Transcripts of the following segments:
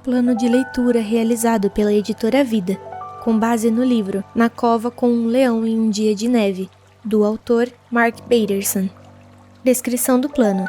Plano de leitura realizado pela editora Vida, com base no livro Na Cova com um Leão em um Dia de Neve, do autor Mark Batterson. Descrição do plano.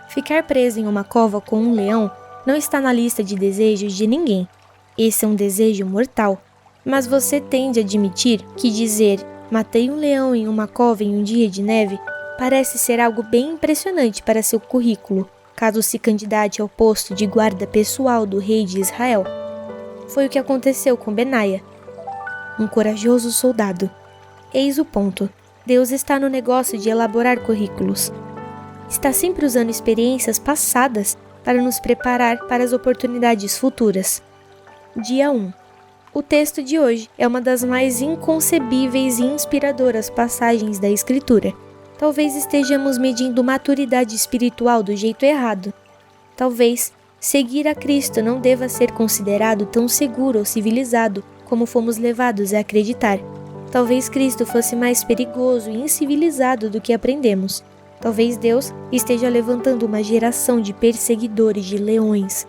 Ficar preso em uma cova com um leão não está na lista de desejos de ninguém. Esse é um desejo mortal, mas você tende a admitir que dizer matei um leão em uma cova em um dia de neve parece ser algo bem impressionante para seu currículo, caso se candidate ao posto de guarda pessoal do rei de Israel. Foi o que aconteceu com Benaia, um corajoso soldado. Eis o ponto. Deus está no negócio de elaborar currículos. Está sempre usando experiências passadas para nos preparar para as oportunidades futuras. Dia 1. O texto de hoje é uma das mais inconcebíveis e inspiradoras passagens da Escritura. Talvez estejamos medindo maturidade espiritual do jeito errado. Talvez seguir a Cristo não deva ser considerado tão seguro ou civilizado como fomos levados a acreditar. Talvez Cristo fosse mais perigoso e incivilizado do que aprendemos. Talvez Deus esteja levantando uma geração de perseguidores de leões.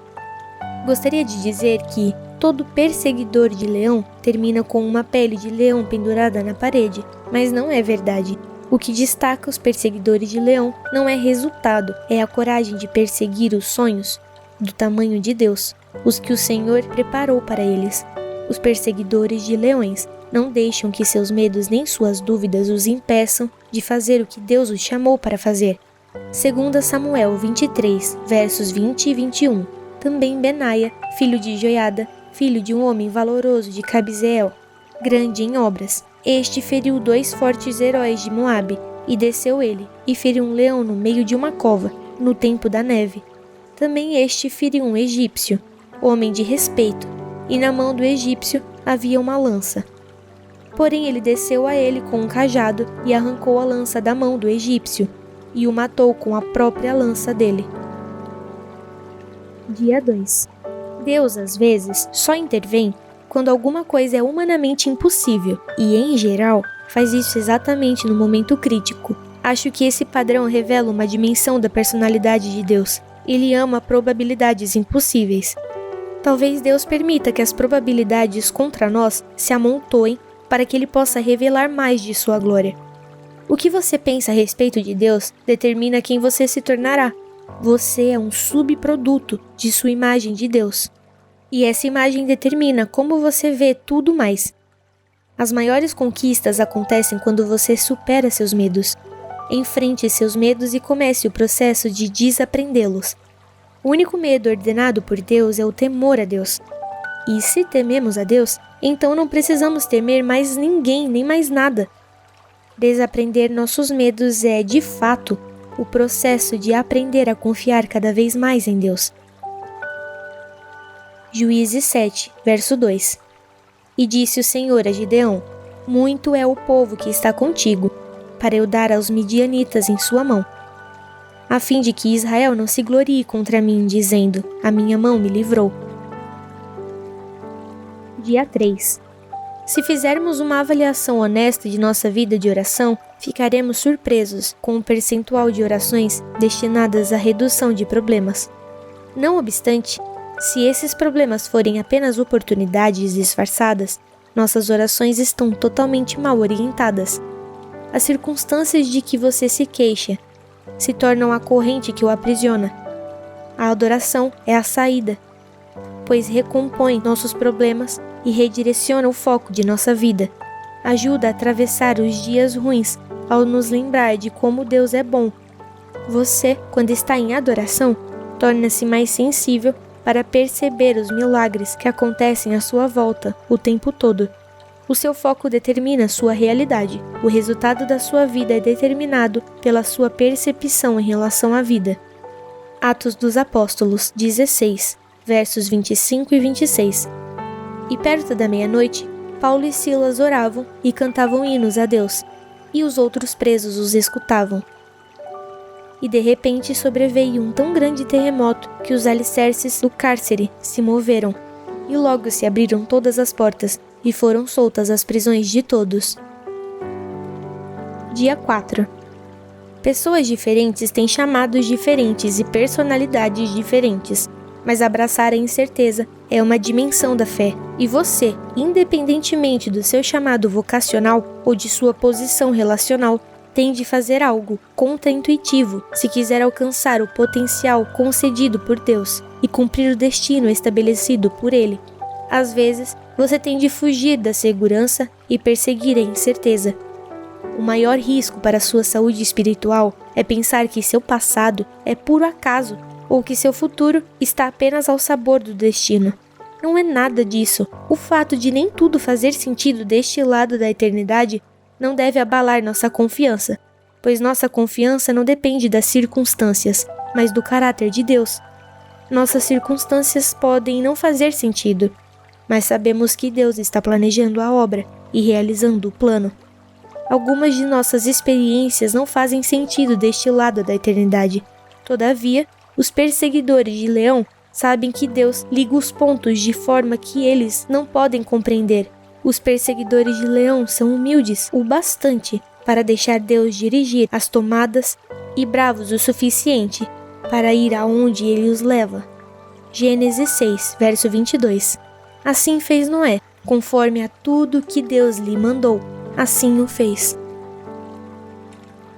Gostaria de dizer que todo perseguidor de leão termina com uma pele de leão pendurada na parede, mas não é verdade. O que destaca os perseguidores de leão não é resultado, é a coragem de perseguir os sonhos do tamanho de Deus, os que o Senhor preparou para eles. Os perseguidores de leões não deixam que seus medos nem suas dúvidas os impeçam de fazer o que Deus os chamou para fazer. 2 Samuel 23, versos 20 e 21. Também Benaia, filho de Joiada, filho de um homem valoroso de Cabzeel, grande em obras. Este feriu 2 fortes heróis de Moabe, e desceu ele, e feriu um leão no meio de uma cova, no tempo da neve. Também este feriu um egípcio, homem de respeito, e na mão do egípcio havia uma lança. Porém ele desceu a ele com um cajado e arrancou a lança da mão do egípcio, e o matou com a própria lança dele. Dia 2. Deus, às vezes, só intervém quando alguma coisa é humanamente impossível, e, em geral, faz isso exatamente no momento crítico. Acho que esse padrão revela uma dimensão da personalidade de Deus. Ele ama probabilidades impossíveis. Talvez Deus permita que as probabilidades contra nós se amontoem para que Ele possa revelar mais de sua glória. O que você pensa a respeito de Deus determina quem você se tornará. Você é um subproduto de sua imagem de Deus. E essa imagem determina como você vê tudo mais. As maiores conquistas acontecem quando você supera seus medos. Enfrente seus medos e comece o processo de desaprendê-los. O único medo ordenado por Deus é o temor a Deus. E se tememos a Deus, então não precisamos temer mais ninguém nem mais nada. Desaprender nossos medos é, de fato, o processo de aprender a confiar cada vez mais em Deus. Juízes 7, verso 2. E disse o Senhor a Gideão: muito é o povo que está contigo, para eu dar aos midianitas em sua mão, a fim de que Israel não se glorie contra mim, dizendo: a minha mão me livrou. Dia 3. Se fizermos uma avaliação honesta de nossa vida de oração, ficaremos surpresos com o percentual de orações destinadas à redução de problemas. Não obstante, se esses problemas forem apenas oportunidades disfarçadas, nossas orações estão totalmente mal orientadas. As circunstâncias de que você se queixa se tornam a corrente que o aprisiona. A adoração é a saída, pois recompõe nossos problemas e redireciona o foco de nossa vida. Ajuda a atravessar os dias ruins ao nos lembrar de como Deus é bom. Você, quando está em adoração, torna-se mais sensível para perceber os milagres que acontecem à sua volta o tempo todo. O seu foco determina sua realidade. O resultado da sua vida é determinado pela sua percepção em relação à vida. Atos dos Apóstolos 16, versos 25 e 26. E perto da meia-noite, Paulo e Silas oravam e cantavam hinos a Deus, e os outros presos os escutavam. E de repente sobreveio um tão grande terremoto que os alicerces do cárcere se moveram, e logo se abriram todas as portas, e foram soltas as prisões de todos. Dia 4. Pessoas diferentes têm chamados diferentes e personalidades diferentes. mas abraçar a incerteza é uma dimensão da fé. E você, independentemente do seu chamado vocacional ou de sua posição relacional, tem de fazer algo contraintuitivo se quiser alcançar o potencial concedido por Deus e cumprir o destino estabelecido por Ele. Às vezes, você tem de fugir da segurança e perseguir a incerteza. O maior risco para a sua saúde espiritual é pensar que seu passado é puro acaso ou que seu futuro está apenas ao sabor do destino. Não é nada disso. O fato de nem tudo fazer sentido deste lado da eternidade não deve abalar nossa confiança, pois nossa confiança não depende das circunstâncias, mas do caráter de Deus. Nossas circunstâncias podem não fazer sentido, mas sabemos que Deus está planejando a obra e realizando o plano. Algumas de nossas experiências não fazem sentido deste lado da eternidade. Todavia, os perseguidores de Leão sabem que Deus liga os pontos de forma que eles não podem compreender. Os perseguidores de Leão são humildes o bastante para deixar Deus dirigir as tomadas e bravos o suficiente para ir aonde ele os leva. Gênesis 6, verso 22. Assim fez Noé, conforme a tudo que Deus lhe mandou. Assim o fez.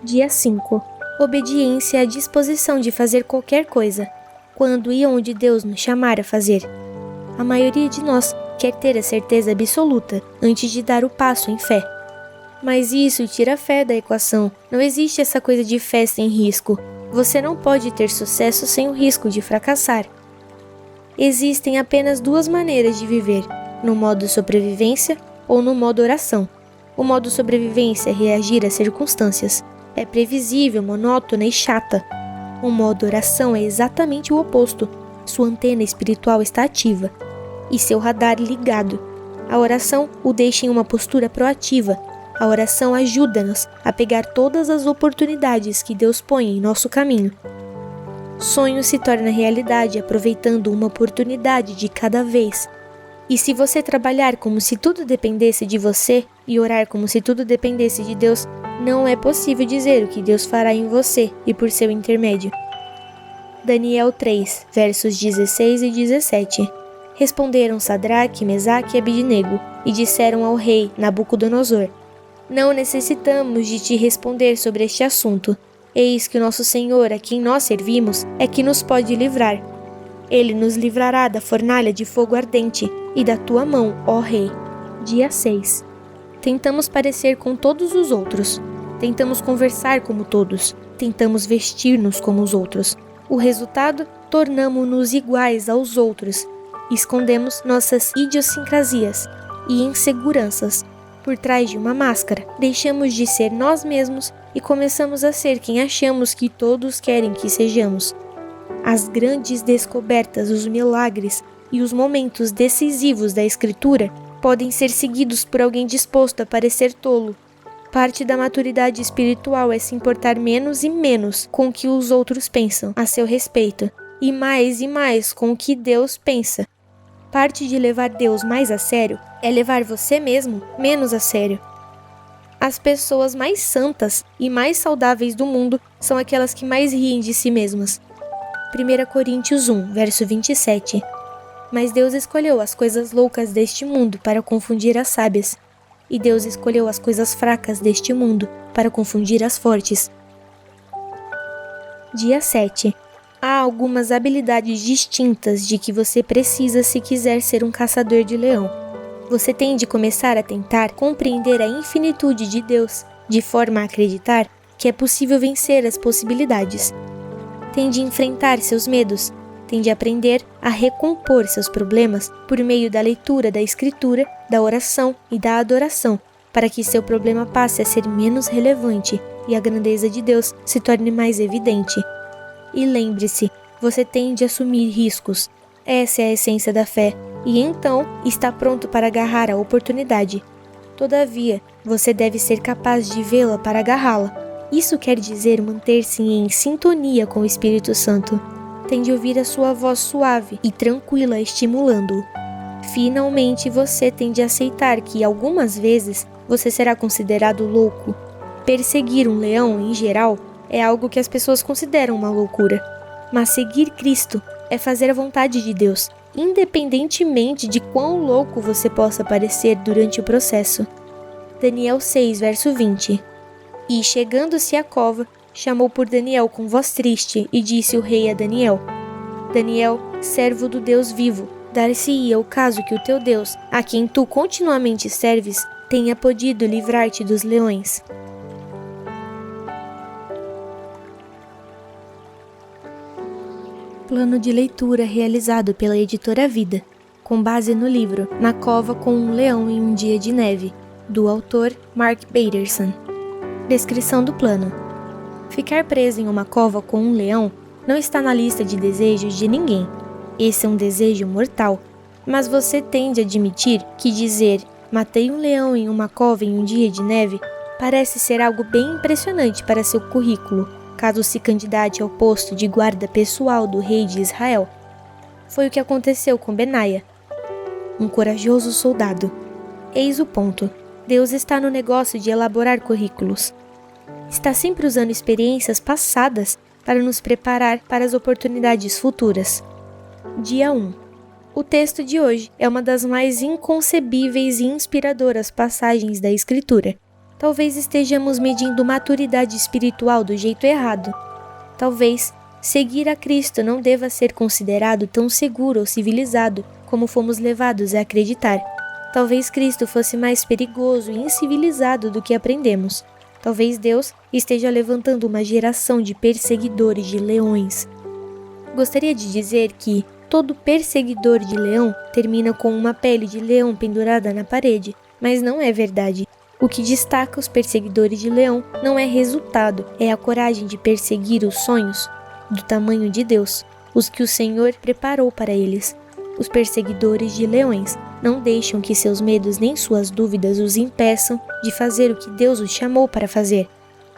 Dia 5. Obediência é a disposição de fazer qualquer coisa, quando e onde Deus nos chamar a fazer. A maioria de nós quer ter a certeza absoluta antes de dar o passo em fé. Mas isso tira a fé da equação. Não existe essa coisa de fé sem risco. Você não pode ter sucesso sem o risco de fracassar. Existem apenas duas maneiras de viver, no modo sobrevivência ou no modo oração. O modo sobrevivência é reagir às circunstâncias. É previsível, monótona e chata. O modo oração é exatamente o oposto. Sua antena espiritual está ativa e seu radar ligado. A oração o deixa em uma postura proativa. A oração ajuda-nos a pegar todas as oportunidades que Deus põe em nosso caminho. Sonho se torna realidade aproveitando uma oportunidade de cada vez. E se você trabalhar como se tudo dependesse de você e orar como se tudo dependesse de Deus, não é possível dizer o que Deus fará em você e por seu intermédio. Daniel 3, versos 16 e 17. Responderam Sadraque, Mesaque e Abidnego e disseram ao rei Nabucodonosor: Não necessitamos de te responder sobre este assunto. Eis que o nosso Senhor, a quem nós servimos, é que nos pode livrar. Ele nos livrará da fornalha de fogo ardente e da tua mão, ó rei. Dia 6. Tentamos parecer com todos os outros. Tentamos conversar como todos. Tentamos vestir-nos como os outros. O resultado, tornamo-nos iguais aos outros. Escondemos nossas idiosincrasias e inseguranças por trás de uma máscara. Deixamos de ser nós mesmos e começamos a ser quem achamos que todos querem que sejamos. As grandes descobertas, os milagres e os momentos decisivos da Escritura podem ser seguidos por alguém disposto a parecer tolo. Parte da maturidade espiritual é se importar menos e menos com o que os outros pensam a seu respeito, e mais com o que Deus pensa. Parte de levar Deus mais a sério é levar você mesmo menos a sério. As pessoas mais santas e mais saudáveis do mundo são aquelas que mais riem de si mesmas. 1 Coríntios 1, verso 27. Mas Deus escolheu as coisas loucas deste mundo para confundir as sábias, e Deus escolheu as coisas fracas deste mundo para confundir as fortes. Dia 7. Há algumas habilidades distintas de que você precisa se quiser ser um caçador de leão. Você tem de começar a tentar compreender a infinitude de Deus, de forma a acreditar que é possível vencer as possibilidades. Tem de enfrentar seus medos, tem de aprender a recompor seus problemas por meio da leitura da Escritura, da oração e da adoração, para que seu problema passe a ser menos relevante e a grandeza de Deus se torne mais evidente. E lembre-se, você tem de assumir riscos. Essa é a essência da fé, e então está pronto para agarrar a oportunidade. Todavia, você deve ser capaz de vê-la para agarrá-la. Isso quer dizer manter-se em sintonia com o Espírito Santo. Tem de ouvir a sua voz suave e tranquila estimulando-o. Finalmente, você tem de aceitar que, algumas vezes, você será considerado louco. Perseguir um leão, em geral, é algo que as pessoas consideram uma loucura. Mas seguir Cristo é fazer a vontade de Deus, independentemente de quão louco você possa parecer durante o processo. Daniel 6, verso 20. E, chegando-se à cova, chamou por Daniel com voz triste, e disse o rei a Daniel: Daniel, servo do Deus vivo, dar-se-ia o caso que o teu Deus, a quem tu continuamente serves, tenha podido livrar-te dos leões. Plano de leitura realizado pela editora Vida, com base no livro Na Cova com um Leão em um Dia de Neve, do autor Mark Batterson. Descrição do plano. Ficar preso em uma cova com um leão não está na lista de desejos de ninguém. Esse é um desejo mortal, mas você tende a admitir que dizer matei um leão em uma cova em um dia de neve parece ser algo bem impressionante para seu currículo, caso se candidate ao posto de guarda pessoal do rei de Israel. Foi o que aconteceu com Benaia, um corajoso soldado. Eis o ponto. Deus está no negócio de elaborar currículos. Está sempre usando experiências passadas para nos preparar para as oportunidades futuras. Dia 1. O texto de hoje é uma das mais inconcebíveis e inspiradoras passagens da Escritura. Talvez estejamos medindo maturidade espiritual do jeito errado. Talvez seguir a Cristo não deva ser considerado tão seguro ou civilizado como fomos levados a acreditar. Talvez Cristo fosse mais perigoso e incivilizado do que aprendemos. Talvez Deus esteja levantando uma geração de perseguidores de leões. Gostaria de dizer que todo perseguidor de leão termina com uma pele de leão pendurada na parede, mas não é verdade. O que destaca os perseguidores de leão não é resultado, é a coragem de perseguir os sonhos do tamanho de Deus, os que o Senhor preparou para eles. Os perseguidores de leões não deixam que seus medos nem suas dúvidas os impeçam de fazer o que Deus os chamou para fazer.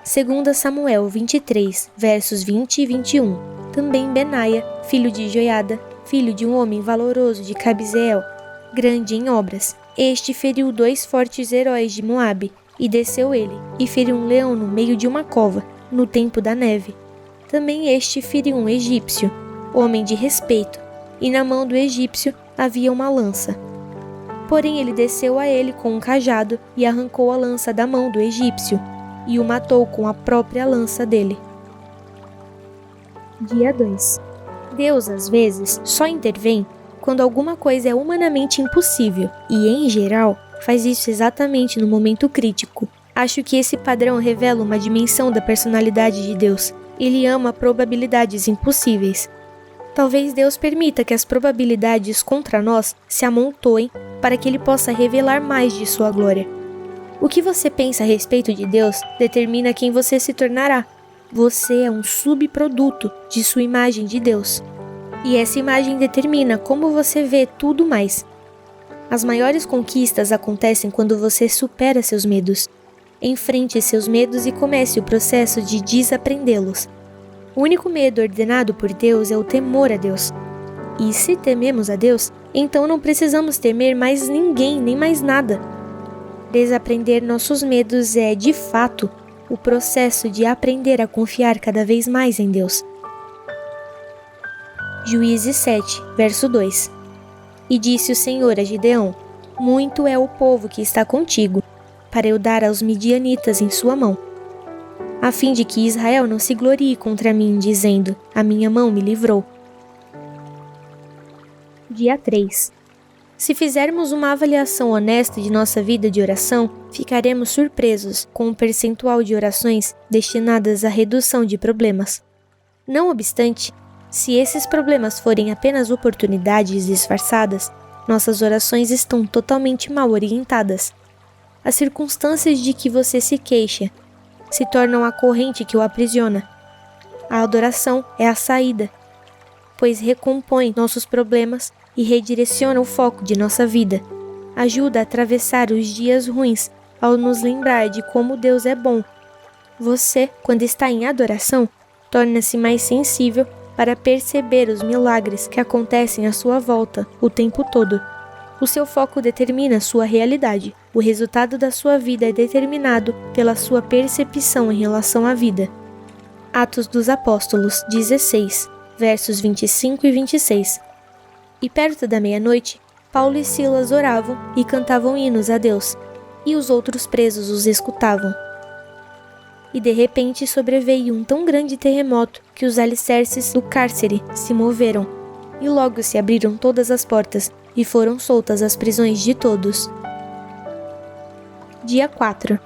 2 Samuel 23, versos 20 e 21. Também Benaia, filho de Joiada, filho de um homem valoroso de Cabzeel, grande em obras, este feriu 2 fortes heróis de Moabe, e desceu ele, e feriu um leão no meio de uma cova, no tempo da neve. Também este feriu um egípcio, homem de respeito, e na mão do egípcio havia uma lança. Porém ele desceu a ele com um cajado e arrancou a lança da mão do egípcio, e o matou com a própria lança dele. Dia 2. Deus, às vezes, só intervém quando alguma coisa é humanamente impossível, e, em geral, faz isso exatamente no momento crítico. Acho que esse padrão revela uma dimensão da personalidade de Deus. Ele ama probabilidades impossíveis. Talvez Deus permita que as probabilidades contra nós se amontoem para que Ele possa revelar mais de sua glória. O que você pensa a respeito de Deus determina quem você se tornará. Você é um subproduto de sua imagem de Deus. E essa imagem determina como você vê tudo mais. As maiores conquistas acontecem quando você supera seus medos. Enfrente seus medos e comece o processo de desaprendê-los. O único medo ordenado por Deus é o temor a Deus. E se tememos a Deus, então não precisamos temer mais ninguém nem mais nada. Desaprender nossos medos é, de fato, o processo de aprender a confiar cada vez mais em Deus. Juízes 7, verso 2. E disse o Senhor a Gideão: muito é o povo que está contigo, para eu dar aos midianitas em sua mão, a fim de que Israel não se glorie contra mim, dizendo: a minha mão me livrou. Dia 3. Se fizermos uma avaliação honesta de nossa vida de oração, ficaremos surpresos com o percentual de orações destinadas à redução de problemas. Não obstante, se esses problemas forem apenas oportunidades disfarçadas, nossas orações estão totalmente mal orientadas. As circunstâncias de que você se queixa se tornam a corrente que o aprisiona. A adoração é a saída, pois recompõe nossos problemas e redireciona o foco de nossa vida. Ajuda a atravessar os dias ruins ao nos lembrar de como Deus é bom. Você, quando está em adoração, torna-se mais sensível para perceber os milagres que acontecem à sua volta o tempo todo. O seu foco determina sua realidade. O resultado da sua vida é determinado pela sua percepção em relação à vida. Atos dos Apóstolos 16, versos 25 e 26. E perto da meia-noite, Paulo e Silas oravam e cantavam hinos a Deus, e os outros presos os escutavam. E de repente sobreveio um tão grande terremoto que os alicerces do cárcere se moveram, e logo se abriram todas as portas, e foram soltas as prisões de todos. Dia 4.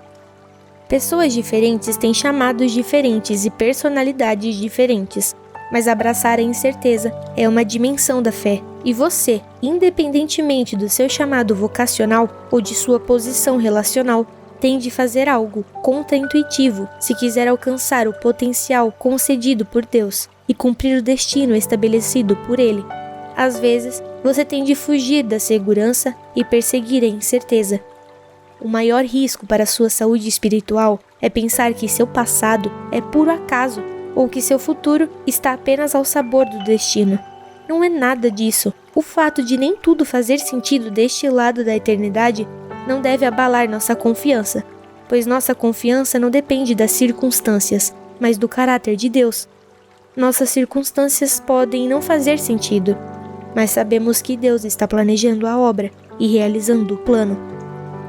Pessoas diferentes têm chamados diferentes e personalidades diferentes, mas abraçar a incerteza é uma dimensão da fé, e você, independentemente do seu chamado vocacional ou de sua posição relacional, tem de fazer algo contraintuitivo se quiser alcançar o potencial concedido por Deus e cumprir o destino estabelecido por Ele. Às vezes, você tem de fugir da segurança e perseguir a incerteza. O maior risco para a sua saúde espiritual é pensar que seu passado é puro acaso ou que seu futuro está apenas ao sabor do destino. Não é nada disso. O fato de nem tudo fazer sentido deste lado da eternidade não deve abalar nossa confiança, pois nossa confiança não depende das circunstâncias, mas do caráter de Deus. Nossas circunstâncias podem não fazer sentido, mas sabemos que Deus está planejando a obra e realizando o plano.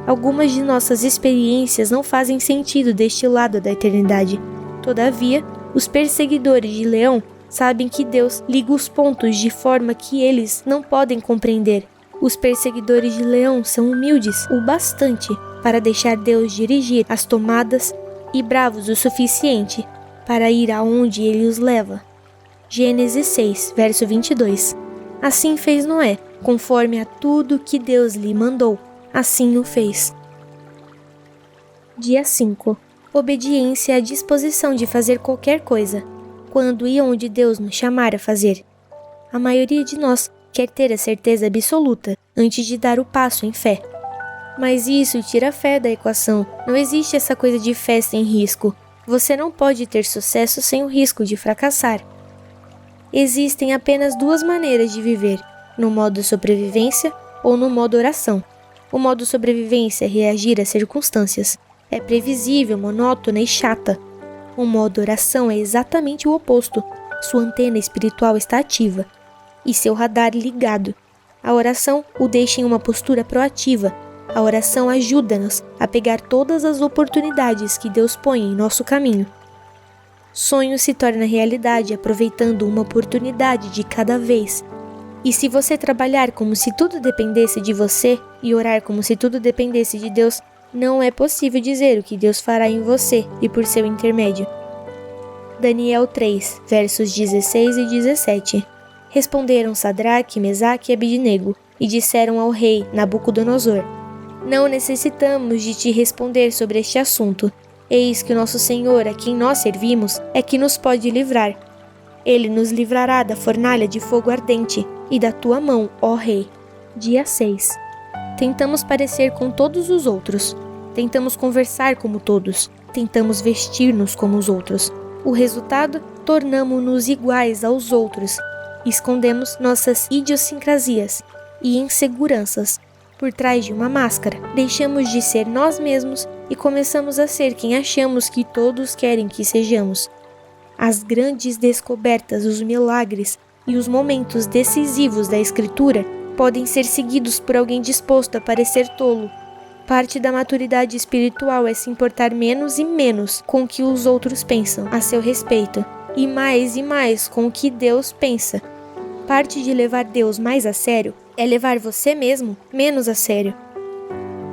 Algumas de nossas experiências não fazem sentido deste lado da eternidade. Todavia, os perseguidores de Leão sabem que Deus liga os pontos de forma que eles não podem compreender. Os perseguidores de Leão são humildes o bastante para deixar Deus dirigir as tomadas e bravos o suficiente para ir aonde ele os leva. Gênesis 6, verso 22. Assim fez Noé, conforme a tudo que Deus lhe mandou. Assim o fez. Dia 5. Obediência é a disposição de fazer qualquer coisa, quando e onde Deus nos chamar a fazer. A maioria de nós quer ter a certeza absoluta antes de dar o passo em fé. Mas isso tira a fé da equação. Não existe essa coisa de fé sem risco. Você não pode ter sucesso sem o risco de fracassar. Existem apenas duas maneiras de viver, no modo sobrevivência ou no modo oração. O modo sobrevivência é reagir às circunstâncias. É previsível, monótona e chata. O modo oração é exatamente o oposto. Sua antena espiritual está ativa e seu radar ligado. A oração o deixa em uma postura proativa. A oração ajuda-nos a pegar todas as oportunidades que Deus põe em nosso caminho. Sonho se torna realidade aproveitando uma oportunidade de cada vez. E se você trabalhar como se tudo dependesse de você e orar como se tudo dependesse de Deus, não é possível dizer o que Deus fará em você e por seu intermédio. Daniel 3, versos 16 e 17. Responderam Sadraque, Mesaque e Abidnego, e disseram ao rei Nabucodonosor: Não necessitamos de te responder sobre este assunto. Eis que o nosso Senhor, a quem nós servimos, é que nos pode livrar. Ele nos livrará da fornalha de fogo ardente e da tua mão, ó rei. Dia 6. Tentamos parecer com todos os outros. Tentamos conversar como todos. Tentamos vestir-nos como os outros. O resultado? Tornamo-nos iguais aos outros. Escondemos nossas idiosincrasias e inseguranças por trás de uma máscara. Deixamos de ser nós mesmos e começamos a ser quem achamos que todos querem que sejamos. As grandes descobertas, os milagres e os momentos decisivos da Escritura podem ser seguidos por alguém disposto a parecer tolo. Parte da maturidade espiritual é se importar menos e menos com o que os outros pensam a seu respeito, e mais com o que Deus pensa. Parte de levar Deus mais a sério é levar você mesmo menos a sério.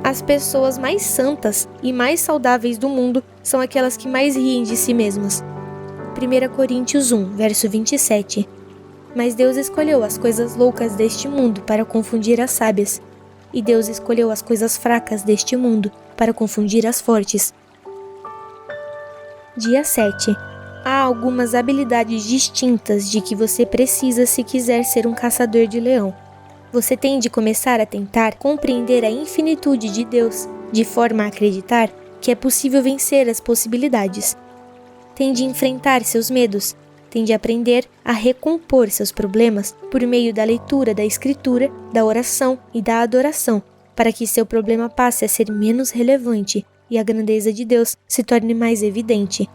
As pessoas mais santas e mais saudáveis do mundo são aquelas que mais riem de si mesmas. 1 Coríntios 1, verso 27. Mas Deus escolheu as coisas loucas deste mundo para confundir as sábias, e Deus escolheu as coisas fracas deste mundo para confundir as fortes. Dia 7. Há algumas habilidades distintas de que você precisa se quiser ser um caçador de leão. Você tem de começar a tentar compreender a infinitude de Deus, de forma a acreditar que é possível vencer as possibilidades. Tem de enfrentar seus medos, tem de aprender a recompor seus problemas por meio da leitura da Escritura, da oração e da adoração, para que seu problema passe a ser menos relevante e a grandeza de Deus se torne mais evidente.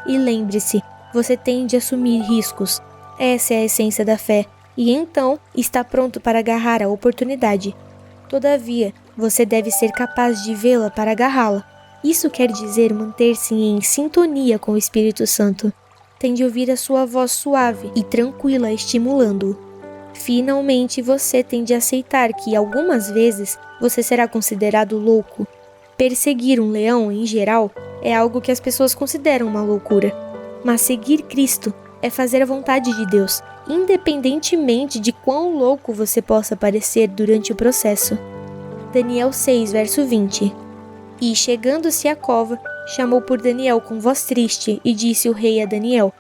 E lembre-se, você tem de assumir riscos. Essa é a essência da fé, e então está pronto para agarrar a oportunidade. Todavia, você deve ser capaz de vê-la para agarrá-la. Isso quer dizer manter-se em sintonia com o Espírito Santo. Tem de ouvir a sua voz suave e tranquila estimulando-o. Finalmente, você tem de aceitar que, algumas vezes, você será considerado louco. Perseguir um leão, em geral, é algo que as pessoas consideram uma loucura. Mas seguir Cristo é fazer a vontade de Deus, independentemente de quão louco você possa parecer durante o processo. Daniel 6, verso 20. E, chegando-se à cova, chamou por Daniel com voz triste, e disse o rei a Daniel: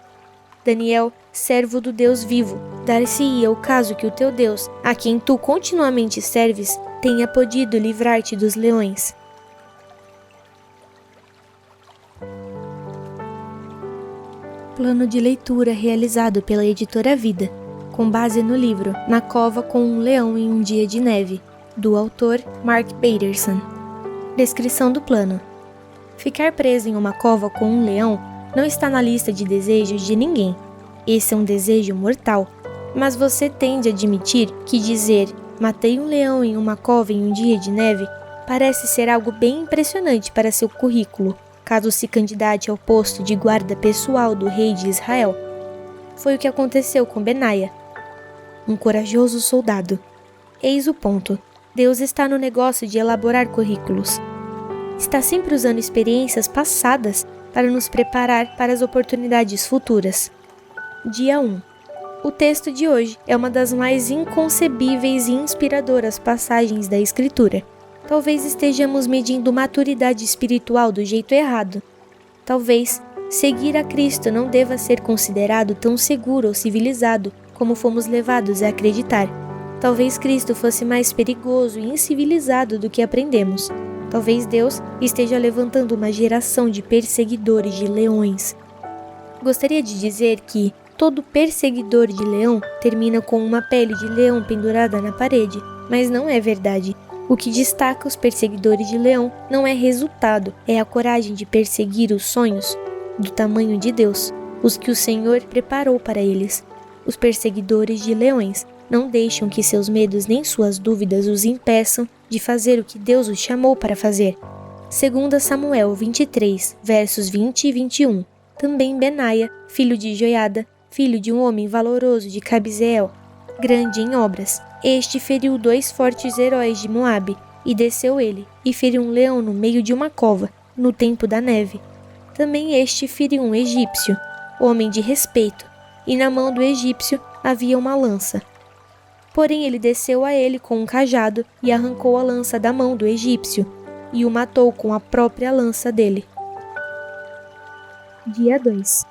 Daniel, servo do Deus vivo, dar-se-ia o caso que o teu Deus, a quem tu continuamente serves, tenha podido livrar-te dos leões. Plano de leitura realizado pela editora Vida, com base no livro Na Cova com um Leão em um Dia de Neve, do autor Mark Batterson. Descrição do plano. Ficar preso em uma cova com um leão não está na lista de desejos de ninguém. Esse é um desejo mortal, mas você tem de admitir que dizer matei um leão em uma cova em um dia de neve parece ser algo bem impressionante para seu currículo, caso se candidate ao posto de guarda pessoal do rei de Israel. Foi o que aconteceu com Benaia, um corajoso soldado. Eis o ponto. Deus está no negócio de elaborar currículos. Está sempre usando experiências passadas para nos preparar para as oportunidades futuras. Dia 1. O texto de hoje é uma das mais inconcebíveis e inspiradoras passagens da Escritura. Talvez estejamos medindo maturidade espiritual do jeito errado. Talvez seguir a Cristo não deva ser considerado tão seguro ou civilizado como fomos levados a acreditar. Talvez Cristo fosse mais perigoso e incivilizado do que aprendemos. Talvez Deus esteja levantando uma geração de perseguidores de leões. Gostaria de dizer que todo perseguidor de leão termina com uma pele de leão pendurada na parede, mas não é verdade. O que destaca os perseguidores de leão não é resultado, é a coragem de perseguir os sonhos do tamanho de Deus, os que o Senhor preparou para eles. Os perseguidores de leões não deixam que seus medos nem suas dúvidas os impeçam de fazer o que Deus os chamou para fazer. 2 Samuel 23, versos 20 e 21. Também Benaia, filho de Joiada, filho de um homem valoroso de Cabzeel, grande em obras. Este feriu 2 fortes heróis de Moabe, e desceu ele, e feriu um leão no meio de uma cova, no tempo da neve. Também este feriu um egípcio, homem de respeito, e na mão do egípcio havia uma lança. Porém ele desceu a ele com um cajado e arrancou a lança da mão do egípcio, e o matou com a própria lança dele. Dia 2.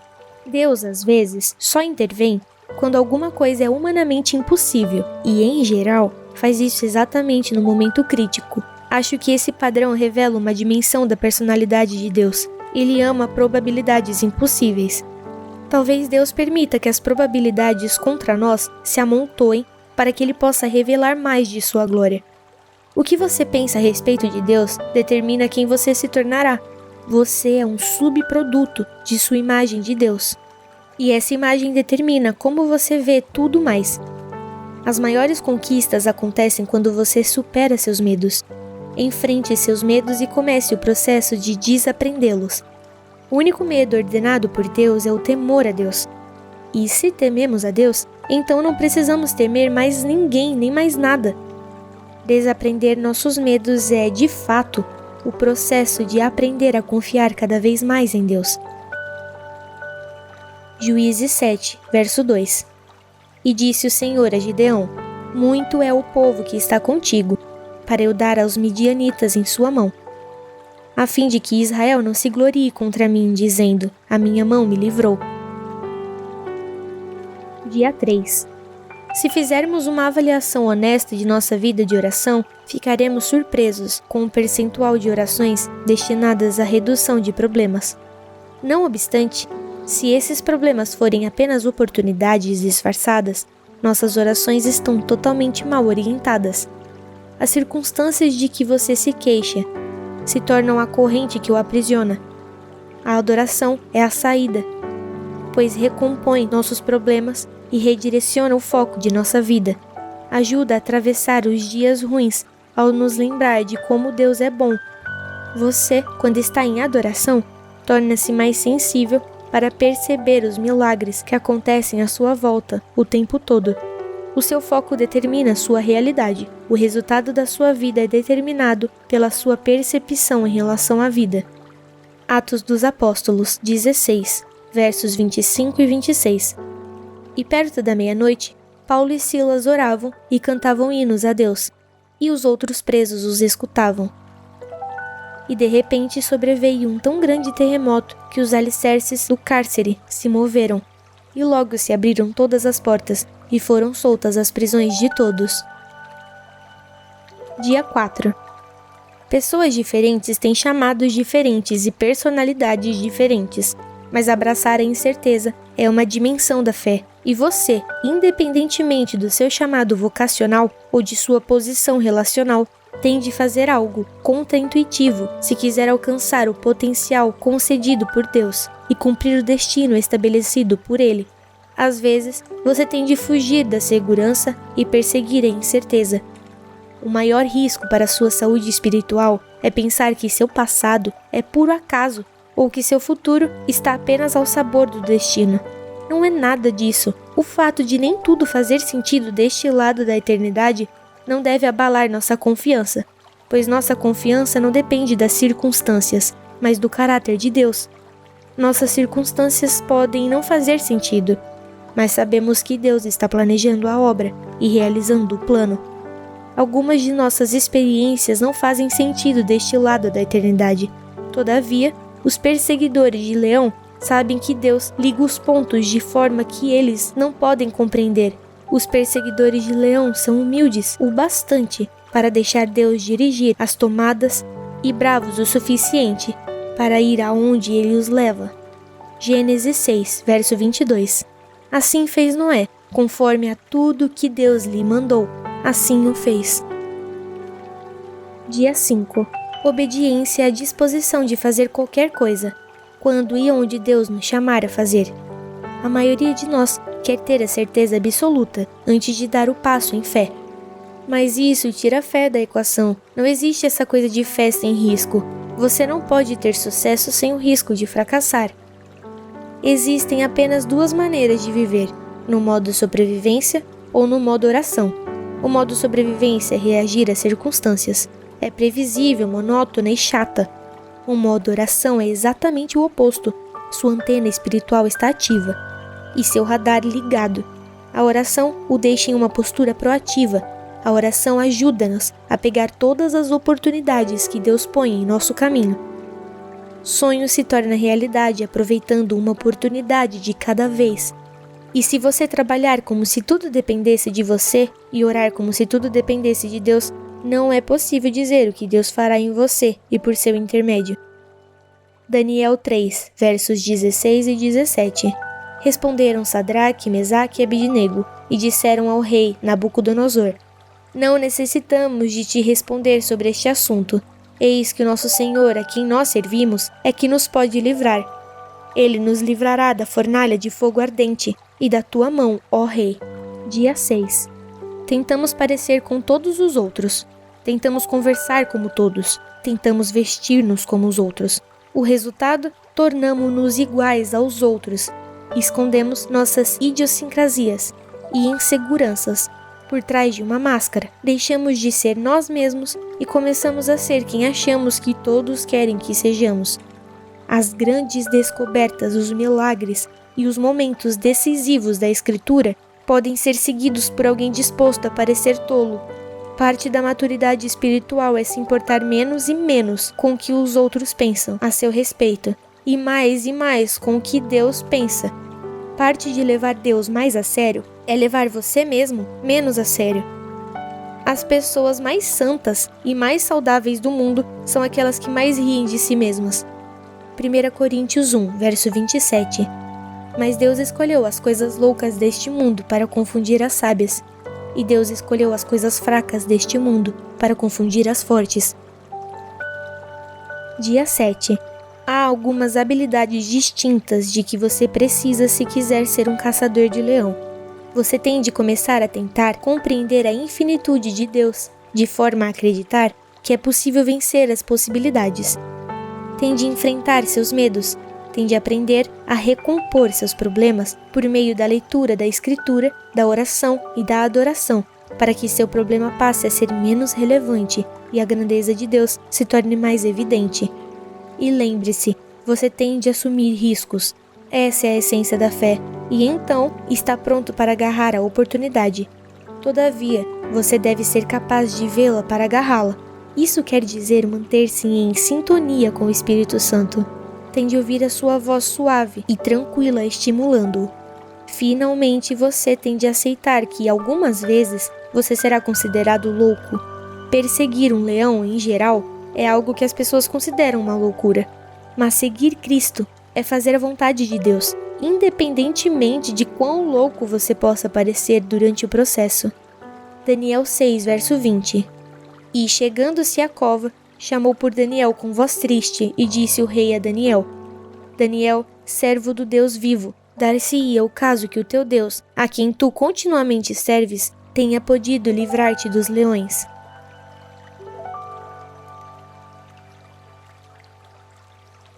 Deus, às vezes, só intervém quando alguma coisa é humanamente impossível, e, em geral, faz isso exatamente no momento crítico. Acho que esse padrão revela uma dimensão da personalidade de Deus. Ele ama probabilidades impossíveis. Talvez Deus permita que as probabilidades contra nós se amontoem para que Ele possa revelar mais de sua glória. O que você pensa a respeito de Deus determina quem você se tornará. Você é um subproduto de sua imagem de Deus. E essa imagem determina como você vê tudo mais. As maiores conquistas acontecem quando você supera seus medos. Enfrente seus medos e comece o processo de desaprendê-los. O único medo ordenado por Deus é o temor a Deus. E se tememos a Deus, então não precisamos temer mais ninguém nem mais nada. Desaprender nossos medos é, de fato, o processo de aprender a confiar cada vez mais em Deus. Juízes 7, verso 2. E disse o Senhor a Gideão: muito é o povo que está contigo, para eu dar aos midianitas em sua mão, a fim de que Israel não se glorie contra mim, dizendo: a minha mão me livrou. Dia 3. Se fizermos uma avaliação honesta de nossa vida de oração, ficaremos surpresos com o percentual de orações destinadas à redução de problemas. Não obstante, se esses problemas forem apenas oportunidades disfarçadas, nossas orações estão totalmente mal orientadas. As circunstâncias de que você se queixa se tornam a corrente que o aprisiona. A adoração é a saída, pois recompõe nossos problemas e redireciona o foco de nossa vida. Ajuda a atravessar os dias ruins ao nos lembrar de como Deus é bom. Você, quando está em adoração, torna-se mais sensível para perceber os milagres que acontecem à sua volta o tempo todo. O seu foco determina sua realidade. O resultado da sua vida é determinado pela sua percepção em relação à vida. Atos dos Apóstolos 16, versos 25 e 26. E perto da meia-noite, Paulo e Silas oravam e cantavam hinos a Deus, e os outros presos os escutavam. E de repente sobreveio um tão grande terremoto que os alicerces do cárcere se moveram, e logo se abriram todas as portas e foram soltas as prisões de todos. Dia 4. Pessoas diferentes têm chamados diferentes e personalidades diferentes, mas abraçar a incerteza é uma dimensão da fé, e você, independentemente do seu chamado vocacional ou de sua posição relacional, tem de fazer algo contraintuitivo se quiser alcançar o potencial concedido por Deus e cumprir o destino estabelecido por Ele. Às vezes, você tem de fugir da segurança e perseguir a incerteza. O maior risco para sua saúde espiritual é pensar que seu passado é puro acaso ou que seu futuro está apenas ao sabor do destino. Não é nada disso. O fato de nem tudo fazer sentido deste lado da eternidade não deve abalar nossa confiança, pois nossa confiança não depende das circunstâncias, mas do caráter de Deus. Nossas circunstâncias podem não fazer sentido, mas sabemos que Deus está planejando a obra e realizando o plano. Algumas de nossas experiências não fazem sentido deste lado da eternidade. Todavia, os perseguidores de Leão sabem que Deus liga os pontos de forma que eles não podem compreender. Os perseguidores de Leão são humildes o bastante para deixar Deus dirigir as tomadas e bravos o suficiente para ir aonde ele os leva. Gênesis 6, verso 22. Assim fez Noé, conforme a tudo que Deus lhe mandou, assim o fez. Dia 5. Obediência é a disposição de fazer qualquer coisa, quando e onde Deus nos chamar a fazer. A maioria de nós quer ter a certeza absoluta antes de dar o passo em fé. Mas isso tira a fé da equação. Não existe essa coisa de fé sem risco. Você não pode ter sucesso sem o risco de fracassar. Existem apenas duas maneiras de viver, no modo sobrevivência ou no modo oração. O modo sobrevivência é reagir às circunstâncias. É previsível, monótona e chata. O modo oração é exatamente o oposto. Sua antena espiritual está ativa e seu radar ligado. A oração o deixa em uma postura proativa. A oração ajuda-nos a pegar todas as oportunidades que Deus põe em nosso caminho. Sonho se torna realidade aproveitando uma oportunidade de cada vez. E se você trabalhar como se tudo dependesse de você e orar como se tudo dependesse de Deus, não é possível dizer o que Deus fará em você e por seu intermédio. Daniel 3, versos 16 e 17. Responderam Sadraque, Mesaque e Abidnego, e disseram ao rei Nabucodonosor: Não necessitamos de te responder sobre este assunto. Eis que o nosso Senhor, a quem nós servimos, é que nos pode livrar. Ele nos livrará da fornalha de fogo ardente e da tua mão, ó rei. Dia 6. Tentamos parecer com todos os outros. Tentamos conversar como todos. Tentamos vestir-nos como os outros. O resultado? Tornamo-nos iguais aos outros. Escondemos nossas idiosincrasias e inseguranças por trás de uma máscara. Deixamos de ser nós mesmos e começamos a ser quem achamos que todos querem que sejamos. As grandes descobertas, os milagres e os momentos decisivos da Escritura podem ser seguidos por alguém disposto a parecer tolo. Parte da maturidade espiritual é se importar menos e menos com o que os outros pensam a seu respeito, e mais com o que Deus pensa. Parte de levar Deus mais a sério é levar você mesmo menos a sério. As pessoas mais santas e mais saudáveis do mundo são aquelas que mais riem de si mesmas. 1 Coríntios 1, verso 27. Mas Deus escolheu as coisas loucas deste mundo para confundir as sábias, e Deus escolheu as coisas fracas deste mundo para confundir as fortes. Dia 7. Há algumas habilidades distintas de que você precisa se quiser ser um caçador de leão. você tem de começar a tentar compreender a infinitude de Deus, de forma a acreditar que é possível vencer as possibilidades. Tem de enfrentar seus medos, tem de aprender a recompor seus problemas por meio da leitura da Escritura, da oração e da adoração, para que seu problema passe a ser menos relevante e a grandeza de Deus se torne mais evidente. E lembre-se, você tem de assumir riscos. Essa é a essência da fé, e então está pronto para agarrar a oportunidade. Todavia, você deve ser capaz de vê-la para agarrá-la. Isso quer dizer manter-se em sintonia com o Espírito Santo. Tem de ouvir a sua voz suave e tranquila estimulando-o. Finalmente, você tem de aceitar que, algumas vezes, você será considerado louco. Perseguir um leão, em geral, é algo que as pessoas consideram uma loucura. Mas seguir Cristo é fazer a vontade de Deus, independentemente de quão louco você possa parecer durante o processo. Daniel 6, verso 20. E, chegando-se à cova, chamou por Daniel com voz triste, e disse o rei a Daniel: Daniel, servo do Deus vivo, dar-se-ia o caso que o teu Deus, a quem tu continuamente serves, tenha podido livrar-te dos leões.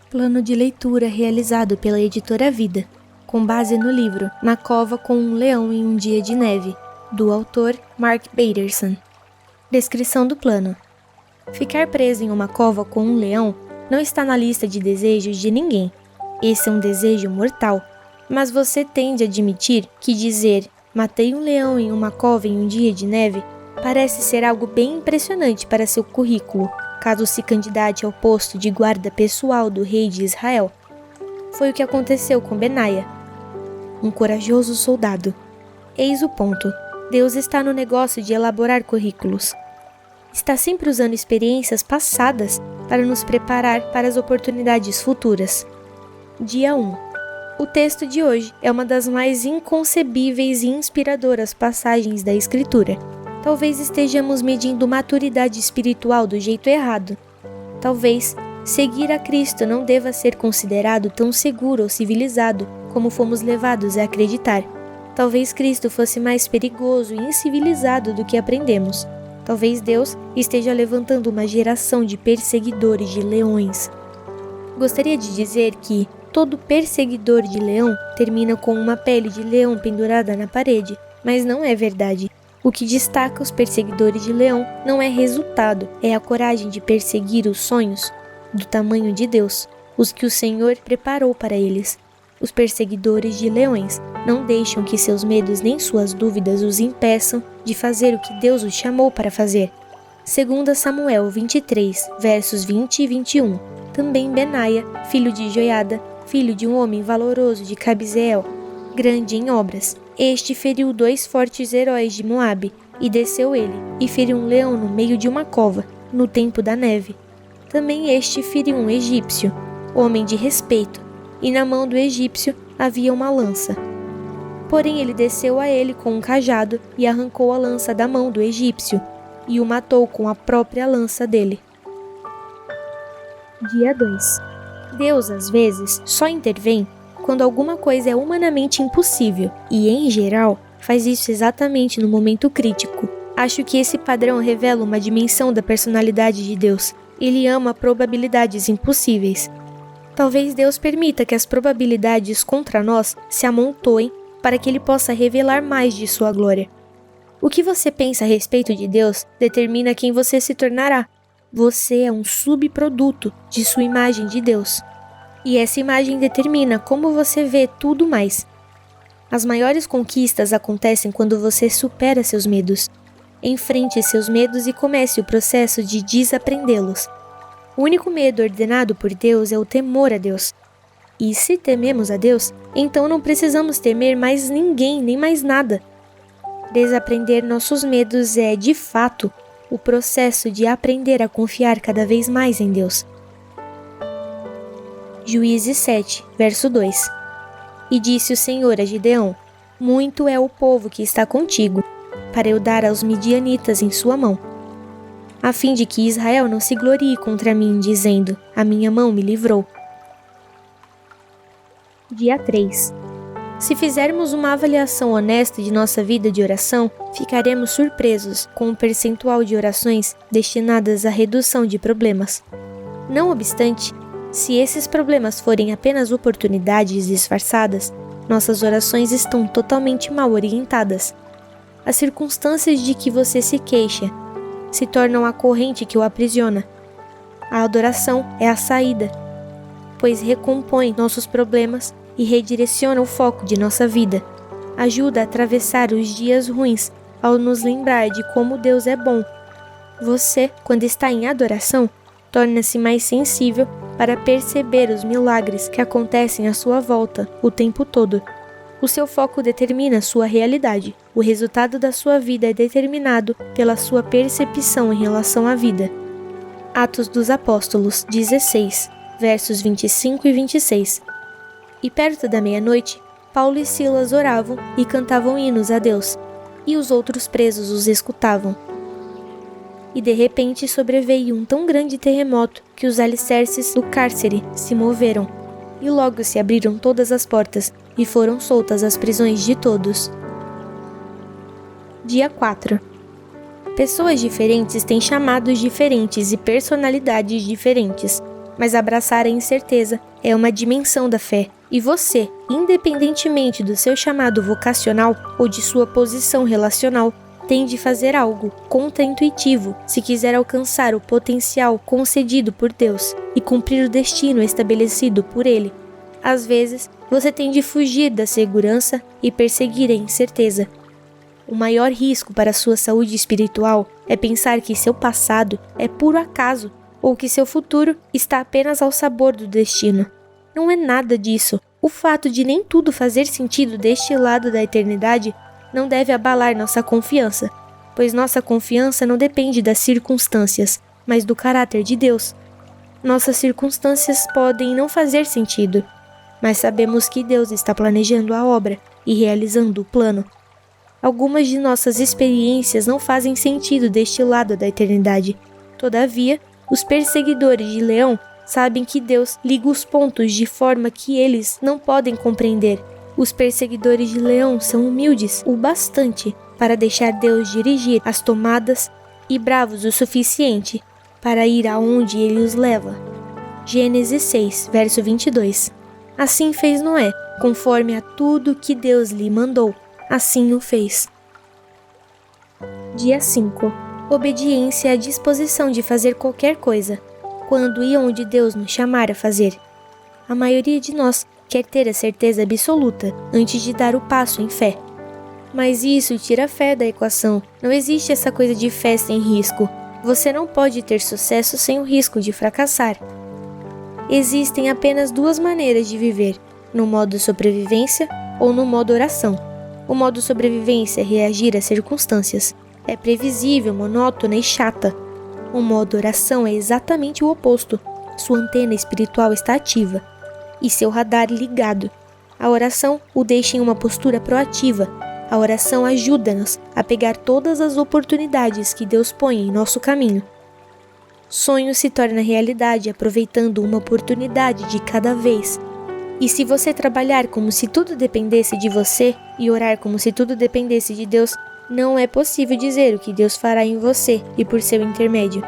Plano de leitura realizado pela editora Vida, com base no livro Na Cova com um Leão em um Dia de Neve, do autor Mark Batterson. Descrição do plano. Ficar preso em uma cova com um leão não está na lista de desejos de ninguém. Esse é um desejo mortal, mas você tem de admitir que dizer matei um leão em uma cova em um dia de neve parece ser algo bem impressionante para seu currículo, caso se candidate ao posto de guarda pessoal do rei de Israel. Foi o que aconteceu com Benaia, um corajoso soldado. Eis o ponto. Deus está no negócio de elaborar currículos. Está sempre usando experiências passadas para nos preparar para as oportunidades futuras. Dia 1. O texto de hoje é uma das mais inconcebíveis e inspiradoras passagens da Escritura. Talvez estejamos medindo maturidade espiritual do jeito errado. Talvez seguir a Cristo não deva ser considerado tão seguro ou civilizado como fomos levados a acreditar. Talvez Cristo fosse mais perigoso e incivilizado do que aprendemos. Talvez Deus esteja levantando uma geração de perseguidores de leões. Gostaria de dizer que todo perseguidor de leão termina com uma pele de leão pendurada na parede, mas não é verdade. O que destaca os perseguidores de leão não é resultado, é a coragem de perseguir os sonhos do tamanho de Deus, os que o Senhor preparou para eles. Os perseguidores de leões não deixam que seus medos nem suas dúvidas os impeçam de fazer o que Deus os chamou para fazer. 2 Samuel 23, versos 20 e 21. Também Benaia, filho de Joiada, filho de um homem valoroso de Cabzeel, grande em obras. Este feriu 2 fortes heróis de Moabe, e desceu ele, e feriu um leão no meio de uma cova, no tempo da neve. Também este feriu um egípcio, homem de respeito, e na mão do egípcio havia uma lança. Porém ele desceu a ele com um cajado e arrancou a lança da mão do egípcio, e o matou com a própria lança dele. Dia 2. Deus, às vezes, só intervém quando alguma coisa é humanamente impossível, e, em geral, faz isso exatamente no momento crítico. Acho que esse padrão revela uma dimensão da personalidade de Deus. Ele ama probabilidades impossíveis. Talvez Deus permita que as probabilidades contra nós se amontoem para que Ele possa revelar mais de sua glória. O que você pensa a respeito de Deus determina quem você se tornará. Você é um subproduto de sua imagem de Deus. E essa imagem determina como você vê tudo mais. As maiores conquistas acontecem quando você supera seus medos. Enfrente seus medos e comece o processo de desaprendê-los. O único medo ordenado por Deus é o temor a Deus. E se tememos a Deus, então não precisamos temer mais ninguém nem mais nada. Desaprender nossos medos é, de fato, o processo de aprender a confiar cada vez mais em Deus. Juízes 7, verso 2. E disse o Senhor a Gideão: muito é o povo que está contigo, para eu dar aos midianitas em sua mão, a fim de que Israel não se glorie contra mim, dizendo: a minha mão me livrou. Dia 3. Se fizermos uma avaliação honesta de nossa vida de oração, ficaremos surpresos com o percentual de orações destinadas à redução de problemas. Não obstante, se esses problemas forem apenas oportunidades disfarçadas, nossas orações estão totalmente mal orientadas. As circunstâncias de que você se queixa se tornam a corrente que o aprisiona. A adoração é a saída, pois recompõe nossos problemas e redireciona o foco de nossa vida. Ajuda a atravessar os dias ruins ao nos lembrar de como Deus é bom. Você, quando está em adoração, torna-se mais sensível para perceber os milagres que acontecem à sua volta o tempo todo. O seu foco determina sua realidade. O resultado da sua vida é determinado pela sua percepção em relação à vida. Atos dos Apóstolos 16, versos 25 e 26. E perto da meia-noite, Paulo e Silas oravam e cantavam hinos a Deus, e os outros presos os escutavam. E de repente sobreveio um tão grande terremoto que os alicerces do cárcere se moveram, e logo se abriram todas as portas, e foram soltas as prisões de todos. Dia 4. Pessoas diferentes têm chamados diferentes e personalidades diferentes, mas abraçar a incerteza é uma dimensão da fé, e você, independentemente do seu chamado vocacional ou de sua posição relacional, tem de fazer algo contraintuitivo se quiser alcançar o potencial concedido por Deus e cumprir o destino estabelecido por Ele. Às vezes, você tem de fugir da segurança e perseguir a incerteza. O maior risco para a sua saúde espiritual é pensar que seu passado é puro acaso ou que seu futuro está apenas ao sabor do destino. Não é nada disso. O fato de nem tudo fazer sentido deste lado da eternidade não deve abalar nossa confiança, pois nossa confiança não depende das circunstâncias, mas do caráter de Deus. Nossas circunstâncias podem não fazer sentido, mas sabemos que Deus está planejando a obra e realizando o plano. Algumas de nossas experiências não fazem sentido deste lado da eternidade. Todavia, os perseguidores de Leão sabem que Deus liga os pontos de forma que eles não podem compreender. Os perseguidores de Leão são humildes o bastante para deixar Deus dirigir as tomadas e bravos o suficiente para ir aonde ele os leva. Gênesis 6, verso 22. Assim fez Noé, conforme a tudo que Deus lhe mandou. Assim o fez. Dia 5. Obediência é a disposição de fazer qualquer coisa, quando e onde Deus nos chamar a fazer. A maioria de nós quer ter a certeza absoluta antes de dar o passo em fé. Mas isso tira a fé da equação. Não existe essa coisa de fé sem risco. Você não pode ter sucesso sem o risco de fracassar. Existem apenas duas maneiras de viver, no modo sobrevivência ou no modo oração. O modo sobrevivência é reagir às circunstâncias. É previsível, monótona e chata. O modo oração é exatamente o oposto. Sua antena espiritual está ativa e seu radar ligado. A oração o deixa em uma postura proativa. A oração ajuda-nos a pegar todas as oportunidades que Deus põe em nosso caminho. Sonho se torna realidade aproveitando uma oportunidade de cada vez. E se você trabalhar como se tudo dependesse de você e orar como se tudo dependesse de Deus, não é possível dizer o que Deus fará em você e por seu intermédio.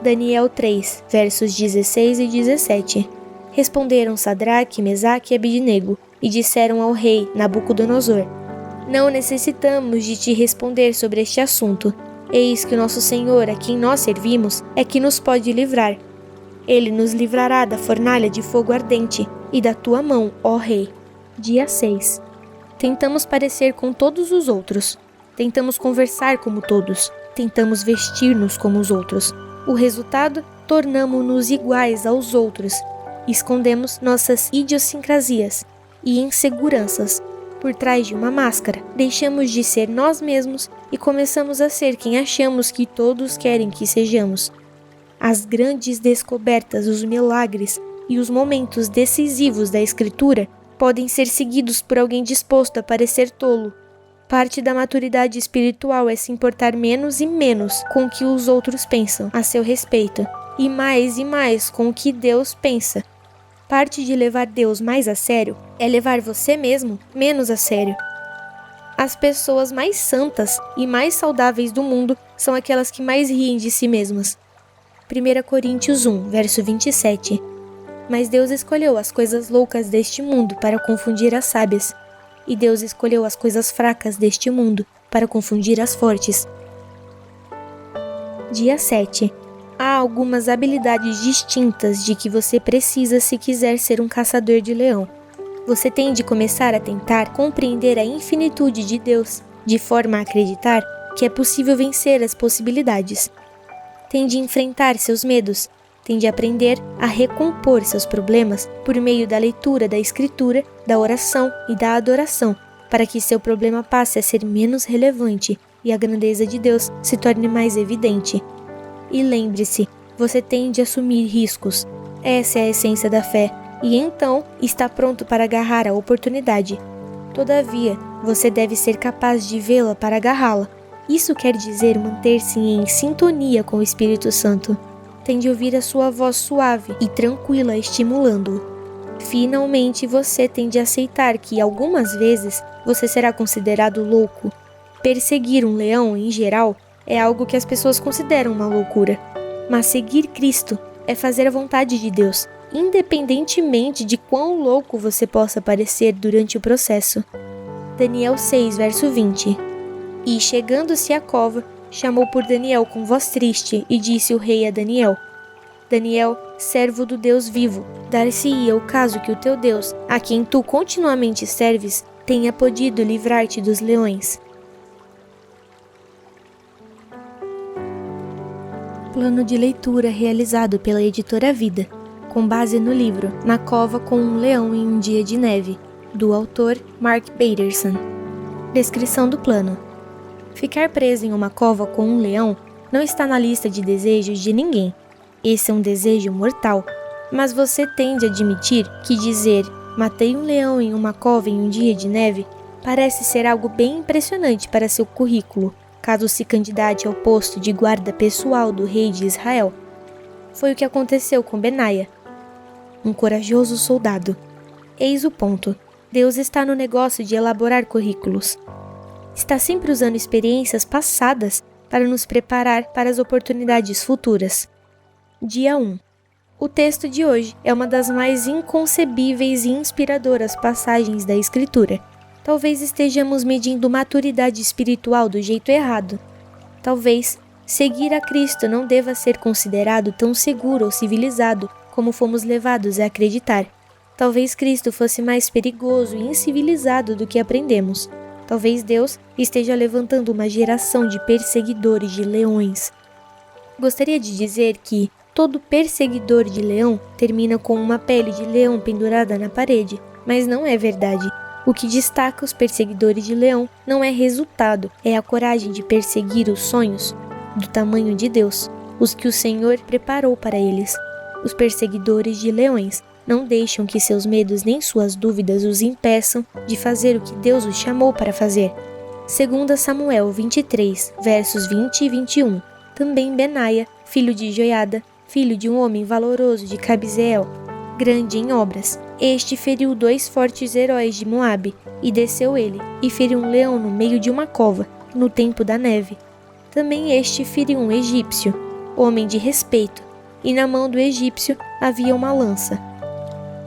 Daniel 3, versos 16 e 17. Responderam Sadraque, Mesaque e Abidnego, e disseram ao rei Nabucodonosor: Não necessitamos de te responder sobre este assunto. Eis que o nosso Senhor, a quem nós servimos, é que nos pode livrar. Ele nos livrará da fornalha de fogo ardente e da tua mão, ó rei. Dia 6. Tentamos parecer com todos os outros. Tentamos conversar como todos. Tentamos vestir-nos como os outros. O resultado? Tornamo-nos iguais aos outros. Escondemos nossas idiosincrasias e inseguranças por trás de uma máscara. Deixamos de ser nós mesmos e começamos a ser quem achamos que todos querem que sejamos. As grandes descobertas, os milagres e os momentos decisivos da Escritura podem ser seguidos por alguém disposto a parecer tolo. Parte da maturidade espiritual é se importar menos e menos com o que os outros pensam a seu respeito, e mais com o que Deus pensa. parte de levar Deus mais a sério é levar você mesmo menos a sério. As pessoas mais santas e mais saudáveis do mundo são aquelas que mais riem de si mesmas. 1 Coríntios 1, verso 27. Mas Deus escolheu as coisas loucas deste mundo para confundir as sábias, e Deus escolheu as coisas fracas deste mundo para confundir as fortes. Dia 7. Há algumas habilidades distintas de que você precisa se quiser ser um caçador de leão. Você tem de começar a tentar compreender a infinitude de Deus, de forma a acreditar que é possível vencer as possibilidades. Tem de enfrentar seus medos, tem de aprender a recompor seus problemas por meio da leitura da Escritura, da oração e da adoração, para que seu problema passe a ser menos relevante e a grandeza de Deus se torne mais evidente. E lembre-se, você tem de assumir riscos. Essa é a essência da fé, e então está pronto para agarrar a oportunidade. Todavia, você deve ser capaz de vê-la para agarrá-la. Isso quer dizer manter-se em sintonia com o Espírito Santo. Tem de ouvir a sua voz suave e tranquila estimulando-o. Finalmente, você tem de aceitar que, algumas vezes, você será considerado louco. Perseguir um leão, em geral, é algo que as pessoas consideram uma loucura. Mas seguir Cristo é fazer a vontade de Deus, independentemente de quão louco você possa parecer durante o processo. Daniel 6, verso 20. E, chegando-se à cova, chamou por Daniel com voz triste, e disse o rei a Daniel: Daniel, servo do Deus vivo, dar-se-ia o caso que o teu Deus, a quem tu continuamente serves, tenha podido livrar-te dos leões. Plano de leitura realizado pela editora Vida, com base no livro Na Cova com um Leão em um Dia de Neve, do autor Mark Batterson. Descrição do plano. Ficar preso em uma cova com um leão não está na lista de desejos de ninguém. Esse é um desejo mortal, mas você tem de admitir que dizer matei um leão em uma cova em um dia de neve parece ser algo bem impressionante para seu currículo, caso se candidate ao posto de guarda pessoal do rei de Israel. Foi o que aconteceu com Benaia, um corajoso soldado. Eis o ponto. Deus está no negócio de elaborar currículos. Está sempre usando experiências passadas para nos preparar para as oportunidades futuras. Dia 1. O texto de hoje é uma das mais inconcebíveis e inspiradoras passagens da Escritura. Talvez estejamos medindo maturidade espiritual do jeito errado. Talvez seguir a Cristo não deva ser considerado tão seguro ou civilizado como fomos levados a acreditar. Talvez Cristo fosse mais perigoso e incivilizado do que aprendemos. Talvez Deus esteja levantando uma geração de perseguidores de leões. Gostaria de dizer que todo perseguidor de leão termina com uma pele de leão pendurada na parede, mas não é verdade. O que destaca os perseguidores de leão não é resultado, é a coragem de perseguir os sonhos do tamanho de Deus, os que o Senhor preparou para eles. Os perseguidores de leões não deixam que seus medos nem suas dúvidas os impeçam de fazer o que Deus os chamou para fazer. 2 Samuel 23, versos 20 e 21. Também Benaia, filho de Joiada, filho de um homem valoroso de Cabzeel, grande em obras. Este feriu 2 fortes heróis de Moabe, e desceu ele, e feriu um leão no meio de uma cova, no tempo da neve. Também este feriu um egípcio, homem de respeito, e na mão do egípcio havia uma lança.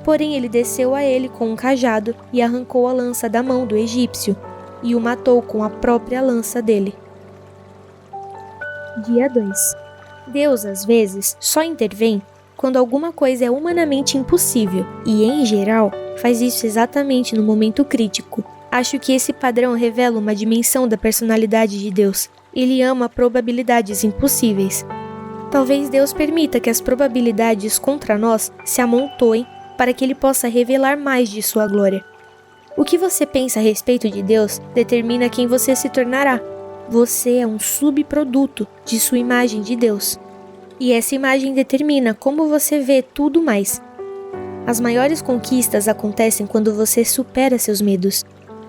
Porém ele desceu a ele com um cajado e arrancou a lança da mão do egípcio, e o matou com a própria lança dele. Dia 2. Deus, às vezes, só intervém quando alguma coisa é humanamente impossível, e, em geral, faz isso exatamente no momento crítico. Acho que esse padrão revela uma dimensão da personalidade de Deus. Ele ama probabilidades impossíveis. Talvez Deus permita que as probabilidades contra nós se amontoem para que Ele possa revelar mais de sua glória. O que você pensa a respeito de Deus determina quem você se tornará. Você é um subproduto de sua imagem de Deus. E essa imagem determina como você vê tudo mais. As maiores conquistas acontecem quando você supera seus medos.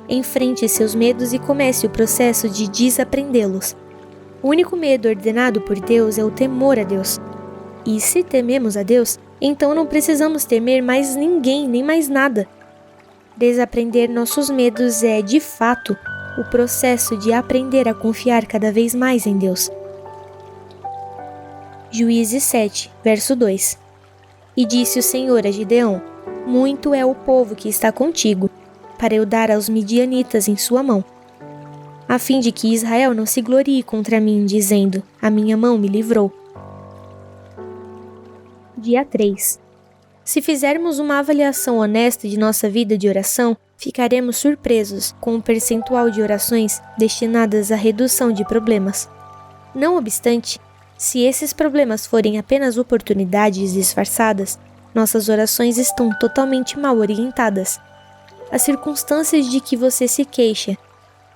Enfrente seus medos e comece o processo de desaprendê-los. O único medo ordenado por Deus é o temor a Deus. E se tememos a Deus, Então não precisamos temer mais ninguém, nem mais nada. Desaprender nossos medos é, de fato, o processo de aprender a confiar cada vez mais em Deus. Juízes 7, verso 2. E disse o Senhor a Gideão: muito é o povo que está contigo, para eu dar aos midianitas em sua mão, a fim de que Israel não se glorie contra mim, dizendo: a minha mão me livrou. Dia 3. Se fizermos uma avaliação honesta de nossa vida de oração, ficaremos surpresos com o percentual de orações destinadas à redução de problemas. Não obstante, se esses problemas forem apenas oportunidades disfarçadas, nossas orações estão totalmente mal orientadas. As circunstâncias de que você se queixa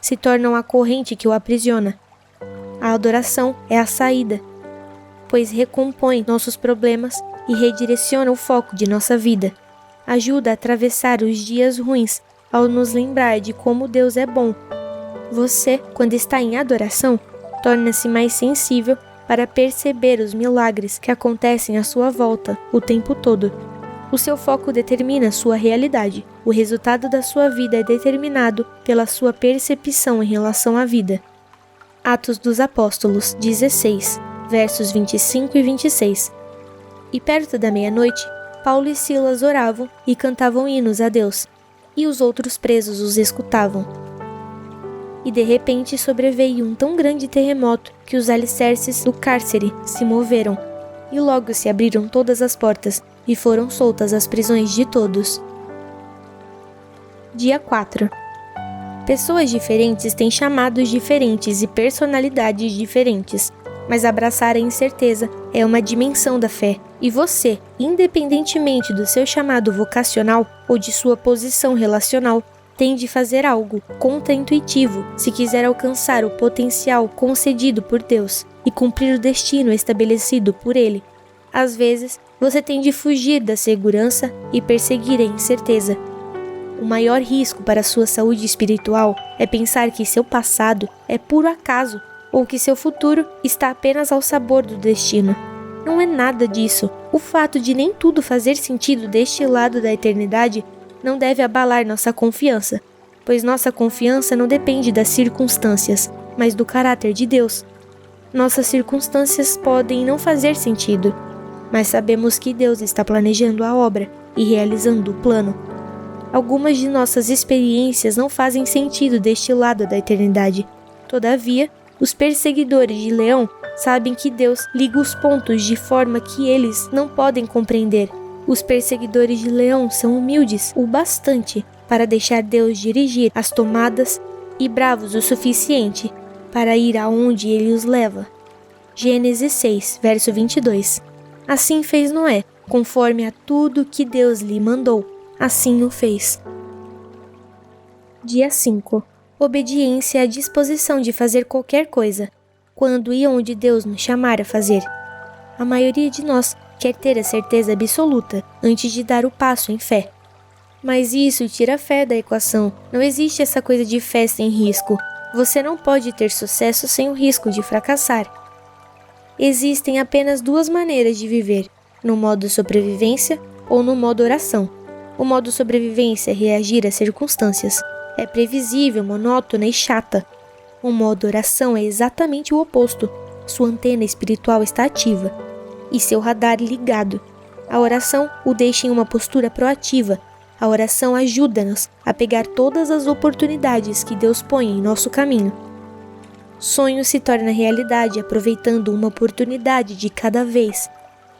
se tornam a corrente que o aprisiona. A adoração é a saída, pois recompõe nossos problemas e redireciona o foco de nossa vida. Ajuda a atravessar os dias ruins ao nos lembrar de como Deus é bom. Você, quando está em adoração, torna-se mais sensível para perceber os milagres que acontecem à sua volta o tempo todo. O seu foco determina sua realidade. O resultado da sua vida é determinado pela sua percepção em relação à vida. Atos dos Apóstolos 16, versos 25 e 26. E perto da meia-noite, Paulo e Silas oravam e cantavam hinos a Deus, e os outros presos os escutavam. E de repente sobreveio um tão grande terremoto que os alicerces do cárcere se moveram, e logo se abriram todas as portas, e foram soltas as prisões de todos. Dia 4. Pessoas diferentes têm chamados diferentes e personalidades diferentes, mas abraçar a incerteza é uma dimensão da fé, e você, independentemente do seu chamado vocacional ou de sua posição relacional, tem de fazer algo contraintuitivo se quiser alcançar o potencial concedido por Deus e cumprir o destino estabelecido por Ele. Às vezes, você tem de fugir da segurança e perseguir a incerteza. O maior risco para sua saúde espiritual é pensar que seu passado é puro acaso ou que seu futuro está apenas ao sabor do destino. Não é nada disso. O fato de nem tudo fazer sentido deste lado da eternidade não deve abalar nossa confiança, pois nossa confiança não depende das circunstâncias, mas do caráter de Deus. Nossas circunstâncias podem não fazer sentido, mas sabemos que Deus está planejando a obra e realizando o plano. Algumas de nossas experiências não fazem sentido deste lado da eternidade. Todavia, os perseguidores de Leão sabem que Deus liga os pontos de forma que eles não podem compreender. Os perseguidores de Leão são humildes o bastante para deixar Deus dirigir as tomadas e bravos o suficiente para ir aonde ele os leva. Gênesis 6, verso 22. Assim fez Noé, conforme a tudo que Deus lhe mandou, assim o fez. Dia 5. Obediência é a disposição de fazer qualquer coisa, quando e onde Deus nos chamar a fazer. A maioria de nós quer ter a certeza absoluta antes de dar o passo em fé. Mas isso tira a fé da equação. Não existe essa coisa de fé sem risco. Você não pode ter sucesso sem o risco de fracassar. Existem apenas duas maneiras de viver, no modo sobrevivência ou no modo oração. O modo sobrevivência é reagir às circunstâncias. É previsível, monótona e chata. O modo oração é exatamente o oposto. Sua antena espiritual está ativa e seu radar ligado. A oração o deixa em uma postura proativa. A oração ajuda-nos a pegar todas as oportunidades que Deus põe em nosso caminho. Sonho se torna realidade aproveitando uma oportunidade de cada vez.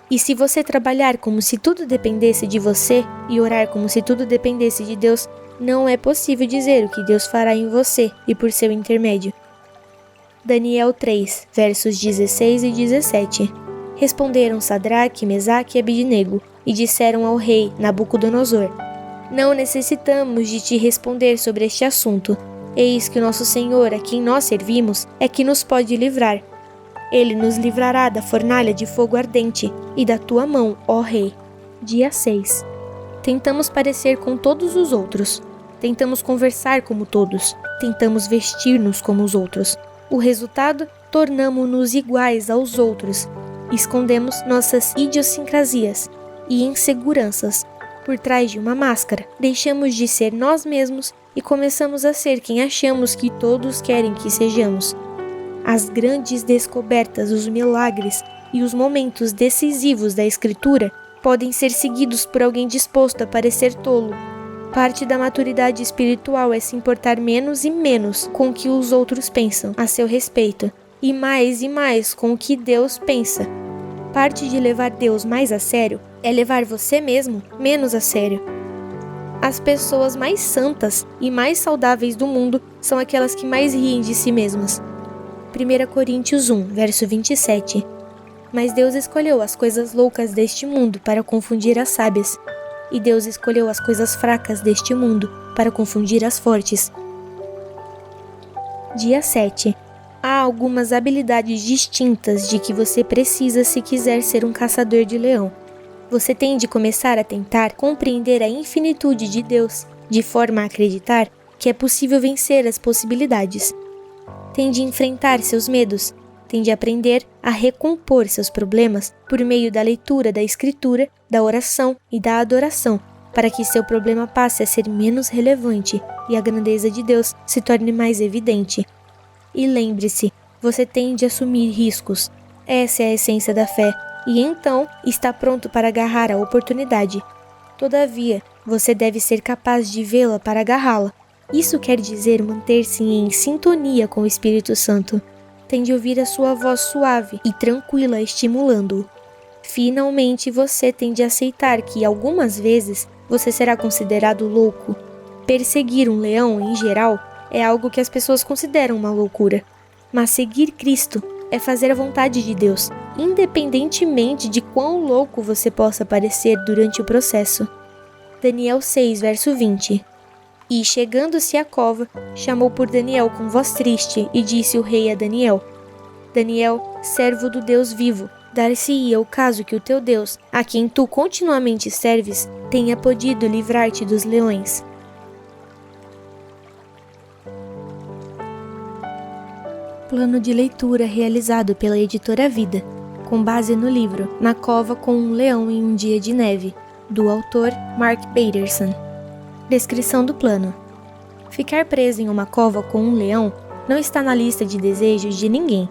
E se você trabalhar como se tudo dependesse de você e orar como se tudo dependesse de Deus, não é possível dizer o que Deus fará em você e por seu intermédio. Daniel 3, versos 16 e 17. Responderam Sadraque, Mesaque e Abidnego, e disseram ao rei Nabucodonosor: Não necessitamos de te responder sobre este assunto. Eis que o nosso Senhor, a quem nós servimos, é que nos pode livrar. Ele nos livrará da fornalha de fogo ardente e da tua mão, ó rei. Dia 6. Tentamos parecer com todos os outros. Tentamos conversar como todos. Tentamos vestir-nos como os outros. O resultado? Tornamo-nos iguais aos outros. Escondemos nossas idiosincrasias e inseguranças. Por trás de uma máscara, deixamos de ser nós mesmos e começamos a ser quem achamos que todos querem que sejamos. As grandes descobertas, os milagres e os momentos decisivos da Escritura podem ser seguidos por alguém disposto a parecer tolo. Parte da maturidade espiritual é se importar menos e menos com o que os outros pensam a seu respeito, e mais com o que Deus pensa. Parte de levar Deus mais a sério é levar você mesmo menos a sério. As pessoas mais santas e mais saudáveis do mundo são aquelas que mais riem de si mesmas. 1 Coríntios 1, verso 27. Mas Deus escolheu as coisas loucas deste mundo para confundir as sábias, e Deus escolheu as coisas fracas deste mundo para confundir as fortes. Dia 7. Há algumas habilidades distintas de que você precisa se quiser ser um caçador de leão. Você tem de começar a tentar compreender a infinitude de Deus, de forma a acreditar que é possível vencer as possibilidades. Tem de enfrentar seus medos, tem de aprender a recompor seus problemas por meio da leitura da Escritura, da oração e da adoração, para que seu problema passe a ser menos relevante e a grandeza de Deus se torne mais evidente. E lembre-se, você tem de assumir riscos. Essa é a essência da fé, e então está pronto para agarrar a oportunidade. Todavia, você deve ser capaz de vê-la para agarrá-la. Isso quer dizer manter-se em sintonia com o Espírito Santo. Tem de ouvir a sua voz suave e tranquila estimulando-o. Finalmente, você tem de aceitar que, algumas vezes, você será considerado louco. Perseguir um leão, em geral, é algo que as pessoas consideram uma loucura. Mas seguir Cristo é fazer a vontade de Deus, independentemente de quão louco você possa parecer durante o processo. Daniel 6, verso 20. E, chegando-se à cova, chamou por Daniel com voz triste, e disse o rei a Daniel: Daniel, servo do Deus vivo, dar-se-ia o caso que o teu Deus, a quem tu continuamente serves, tenha podido livrar-te dos leões. Plano de leitura realizado pela editora Vida, com base no livro Na Cova com um Leão em um Dia de Neve, do autor Mark Batterson. Descrição do plano. Ficar preso em uma cova com um leão não está na lista de desejos de ninguém.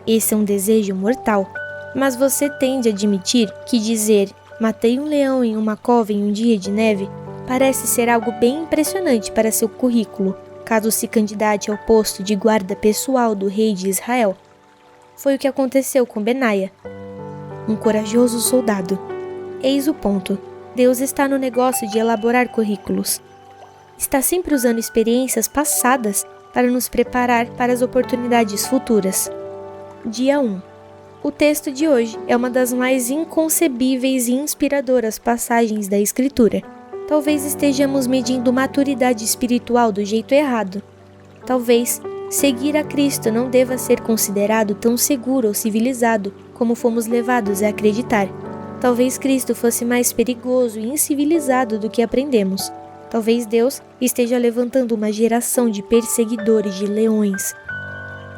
Esse é um desejo mortal. Mas você tem de admitir que dizer "matei um leão em uma cova em um dia de neve" parece ser algo bem impressionante para seu currículo, caso se candidate ao posto de guarda pessoal do rei de Israel. Foi o que aconteceu com Benaia, um corajoso soldado. Eis o ponto. Deus está no negócio de elaborar currículos. Está sempre usando experiências passadas para nos preparar para as oportunidades futuras. Dia 1. O texto de hoje é uma das mais inconcebíveis e inspiradoras passagens da Escritura. Talvez estejamos medindo maturidade espiritual do jeito errado. Talvez seguir a Cristo não deva ser considerado tão seguro ou civilizado como fomos levados a acreditar. Talvez Cristo fosse mais perigoso e incivilizado do que aprendemos. Talvez Deus esteja levantando uma geração de perseguidores de leões.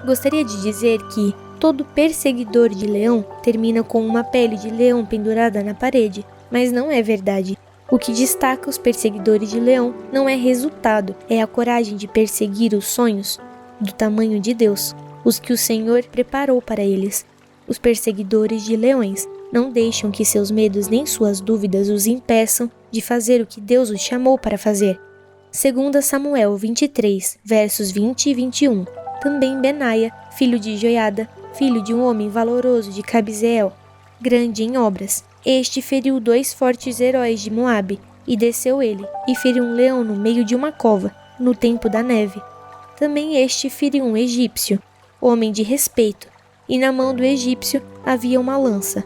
Gostaria de dizer que todo perseguidor de leão termina com uma pele de leão pendurada na parede, mas não é verdade. O que destaca os perseguidores de leão não é resultado, é a coragem de perseguir os sonhos do tamanho de Deus, os que o Senhor preparou para eles. Os perseguidores de leões não deixam que seus medos nem suas dúvidas os impeçam de fazer o que Deus os chamou para fazer. 2 Samuel 23, versos 20 e 21. Também Benaia, filho de Joiada, filho de um homem valoroso de Cabzeel, grande em obras. Este feriu 2 fortes heróis de Moabe, e desceu ele, e feriu um leão no meio de uma cova, no tempo da neve. Também este feriu um egípcio, homem de respeito, e na mão do egípcio havia uma lança.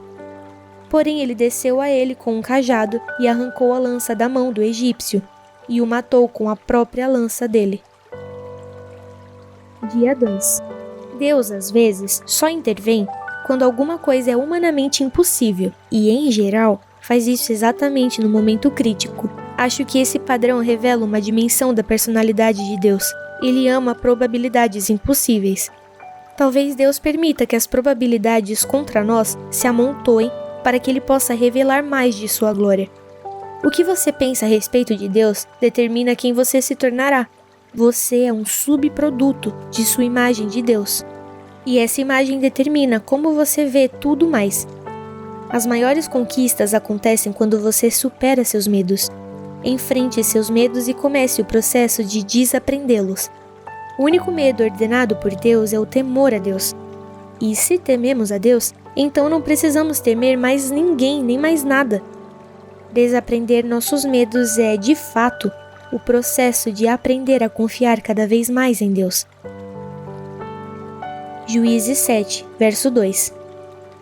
Porém ele desceu a ele com um cajado e arrancou a lança da mão do egípcio, e o matou com a própria lança dele. Dia 2. Deus, às vezes, só intervém quando alguma coisa é humanamente impossível, e, em geral, faz isso exatamente no momento crítico. Acho que esse padrão revela uma dimensão da personalidade de Deus. Ele ama probabilidades impossíveis. Talvez Deus permita que as probabilidades contra nós se amontoem para que Ele possa revelar mais de sua glória. O que você pensa a respeito de Deus determina quem você se tornará. Você é um subproduto de sua imagem de Deus. E essa imagem determina como você vê tudo mais. As maiores conquistas acontecem quando você supera seus medos. Enfrente seus medos e comece o processo de desaprendê-los. O único medo ordenado por Deus é o temor a Deus. E se tememos a Deus, então não precisamos temer mais ninguém nem mais nada. Desaprender nossos medos é, de fato, o processo de aprender a confiar cada vez mais em Deus. Juízes 7, verso 2.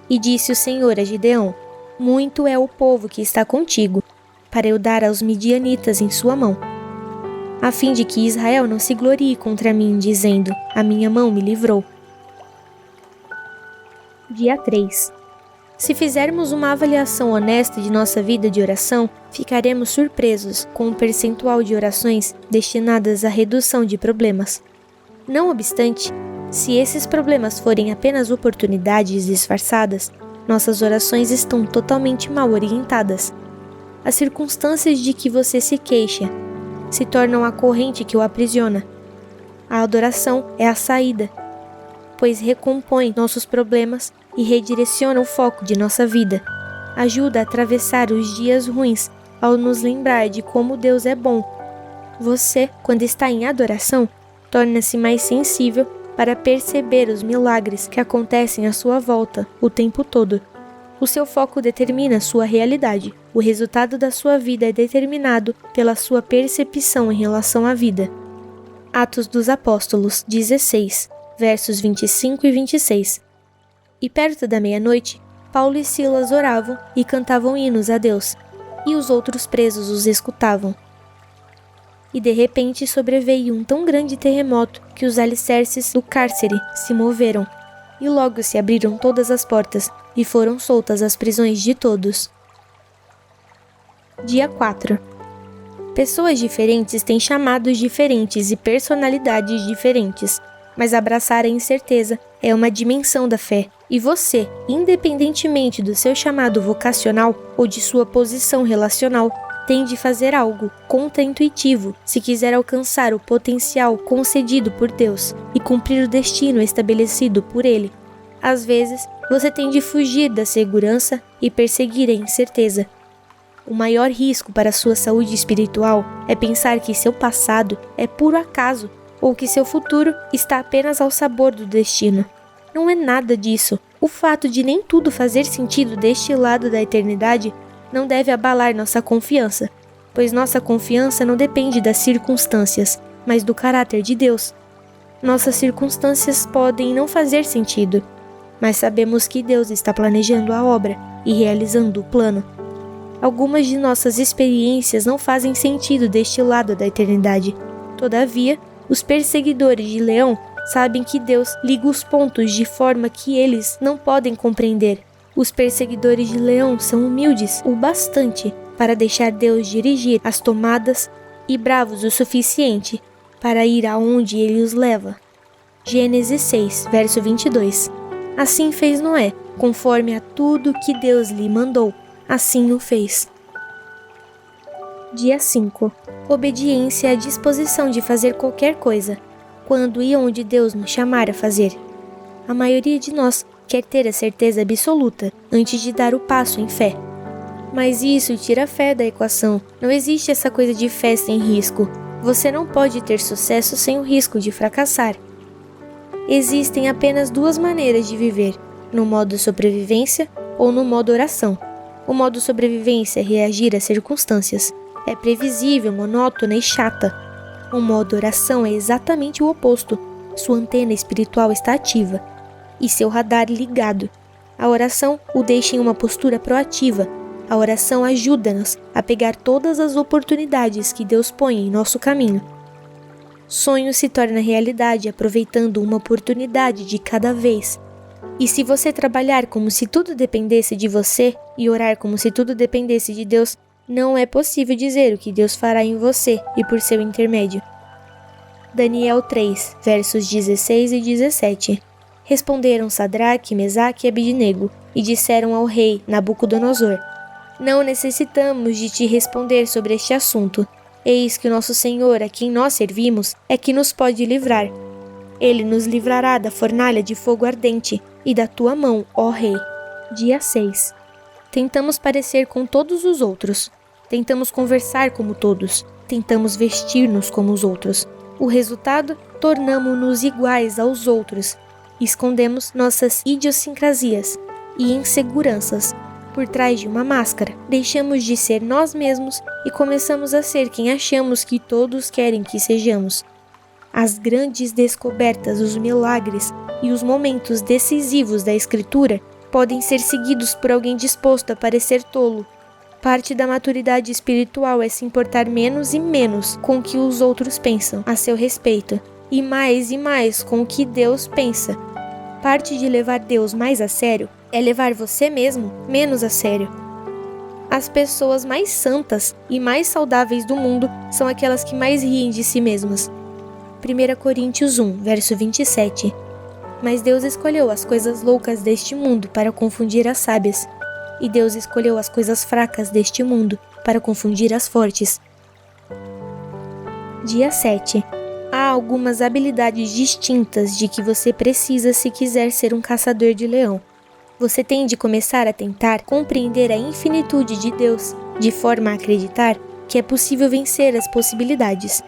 E disse o Senhor a Gideão: muito é o povo que está contigo, para eu dar aos midianitas em sua mão, a fim de que Israel não se glorie contra mim, dizendo: a minha mão me livrou. Dia 3. Se fizermos uma avaliação honesta de nossa vida de oração, ficaremos surpresos com o percentual de orações destinadas à redução de problemas. Não obstante, se esses problemas forem apenas oportunidades disfarçadas, nossas orações estão totalmente mal orientadas. As circunstâncias de que você se queixa se tornam a corrente que o aprisiona. A adoração é a saída, pois recompõe nossos problemas e redireciona o foco de nossa vida. Ajuda a atravessar os dias ruins ao nos lembrar de como Deus é bom. Você, quando está em adoração, torna-se mais sensível para perceber os milagres que acontecem à sua volta o tempo todo. O seu foco determina sua realidade. O resultado da sua vida é determinado pela sua percepção em relação à vida. Atos dos Apóstolos 16, versos 25 e 26. E perto da meia-noite, Paulo e Silas oravam e cantavam hinos a Deus, e os outros presos os escutavam. E de repente sobreveio um tão grande terremoto que os alicerces do cárcere se moveram, e logo se abriram todas as portas, e foram soltas as prisões de todos. Dia 4. Pessoas diferentes têm chamados diferentes e personalidades diferentes, mas abraçar a incerteza é uma dimensão da fé, e você, independentemente do seu chamado vocacional ou de sua posição relacional, tem de fazer algo contraintuitivo se quiser alcançar o potencial concedido por Deus e cumprir o destino estabelecido por Ele. Às vezes, você tem de fugir da segurança e perseguir a incerteza. O maior risco para sua saúde espiritual é pensar que seu passado é puro acaso ou que seu futuro está apenas ao sabor do destino. Não é nada disso. O fato de nem tudo fazer sentido deste lado da eternidade não deve abalar nossa confiança, pois nossa confiança não depende das circunstâncias, mas do caráter de Deus. Nossas circunstâncias podem não fazer sentido, mas sabemos que Deus está planejando a obra e realizando o plano. Algumas de nossas experiências não fazem sentido deste lado da eternidade. Todavia, os perseguidores de Leão sabem que Deus liga os pontos de forma que eles não podem compreender. Os perseguidores de Leão são humildes o bastante para deixar Deus dirigir as tomadas e bravos o suficiente para ir aonde Ele os leva. Gênesis 6, verso 22. Assim fez Noé, conforme a tudo que Deus lhe mandou, assim o fez. Dia 5. Obediência é a disposição de fazer qualquer coisa, quando e onde Deus nos chamar a fazer. A maioria de nós quer ter a certeza absoluta antes de dar o passo em fé. Mas isso tira a fé da equação. Não existe essa coisa de fé sem risco. Você não pode ter sucesso sem o risco de fracassar. Existem apenas duas maneiras de viver, no modo sobrevivência ou no modo oração. O modo sobrevivência é reagir às circunstâncias. É previsível, monótona e chata. O modo oração é exatamente o oposto. Sua antena espiritual está ativa e seu radar ligado. A oração o deixa em uma postura proativa. A oração ajuda-nos a pegar todas as oportunidades que Deus põe em nosso caminho. Sonho se torna realidade aproveitando uma oportunidade de cada vez. E se você trabalhar como se tudo dependesse de você e orar como se tudo dependesse de Deus, não é possível dizer o que Deus fará em você e por seu intermédio. Daniel 3, versos 16 e 17. Responderam Sadraque, Mesaque e Abednego: e disseram ao rei Nabucodonosor: Não necessitamos de te responder sobre este assunto. Eis que o nosso Senhor, a quem nós servimos, é que nos pode livrar. Ele nos livrará da fornalha de fogo ardente e da tua mão, ó rei. Dia 6. Tentamos parecer com todos os outros. Tentamos conversar como todos. Tentamos vestir-nos como os outros. O resultado? Tornamo-nos iguais aos outros. Escondemos nossas idiosincrasias e inseguranças por trás de uma máscara. Deixamos de ser nós mesmos e começamos a ser quem achamos que todos querem que sejamos. As grandes descobertas, os milagres e os momentos decisivos da Escritura podem ser seguidos por alguém disposto a parecer tolo. Parte da maturidade espiritual é se importar menos e menos com o que os outros pensam a seu respeito, e mais com o que Deus pensa. Parte de levar Deus mais a sério é levar você mesmo menos a sério. As pessoas mais santas e mais saudáveis do mundo são aquelas que mais riem de si mesmas. 1 Coríntios 1, verso 27. Mas Deus escolheu as coisas loucas deste mundo para confundir as sábias, e Deus escolheu as coisas fracas deste mundo para confundir as fortes. Dia 7. Há algumas habilidades distintas de que você precisa se quiser ser um caçador de leão. Você tem de começar a tentar compreender a infinitude de Deus, de forma a acreditar que é possível vencer as possibilidades.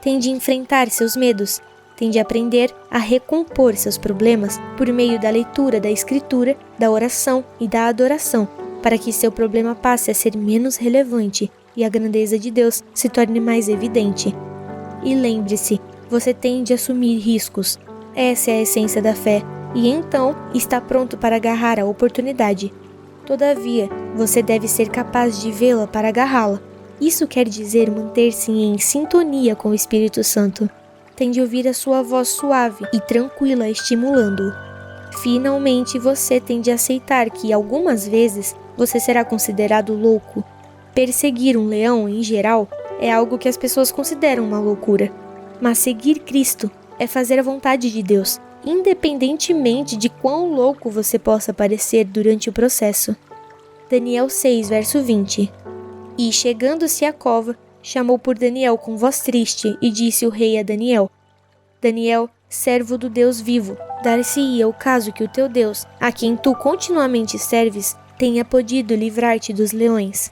Tem de enfrentar seus medos. Tem de aprender a recompor seus problemas por meio da leitura da Escritura, da oração e da adoração, para que seu problema passe a ser menos relevante e a grandeza de Deus se torne mais evidente. E lembre-se, você tem de assumir riscos. Essa é a essência da fé, e então está pronto para agarrar a oportunidade. Todavia, você deve ser capaz de vê-la para agarrá-la. Isso quer dizer manter-se em sintonia com o Espírito Santo. Tem de ouvir a sua voz suave e tranquila estimulando-o. Finalmente, você tem de aceitar que, algumas vezes, você será considerado louco. Perseguir um leão, em geral, é algo que as pessoas consideram uma loucura. Mas seguir Cristo é fazer a vontade de Deus, independentemente de quão louco você possa parecer durante o processo. Daniel 6, verso 20. E, chegando-se à cova, chamou por Daniel com voz triste e disse o rei a Daniel: Daniel, servo do Deus vivo, dar-se-ia o caso que o teu Deus, a quem tu continuamente serves, tenha podido livrar-te dos leões.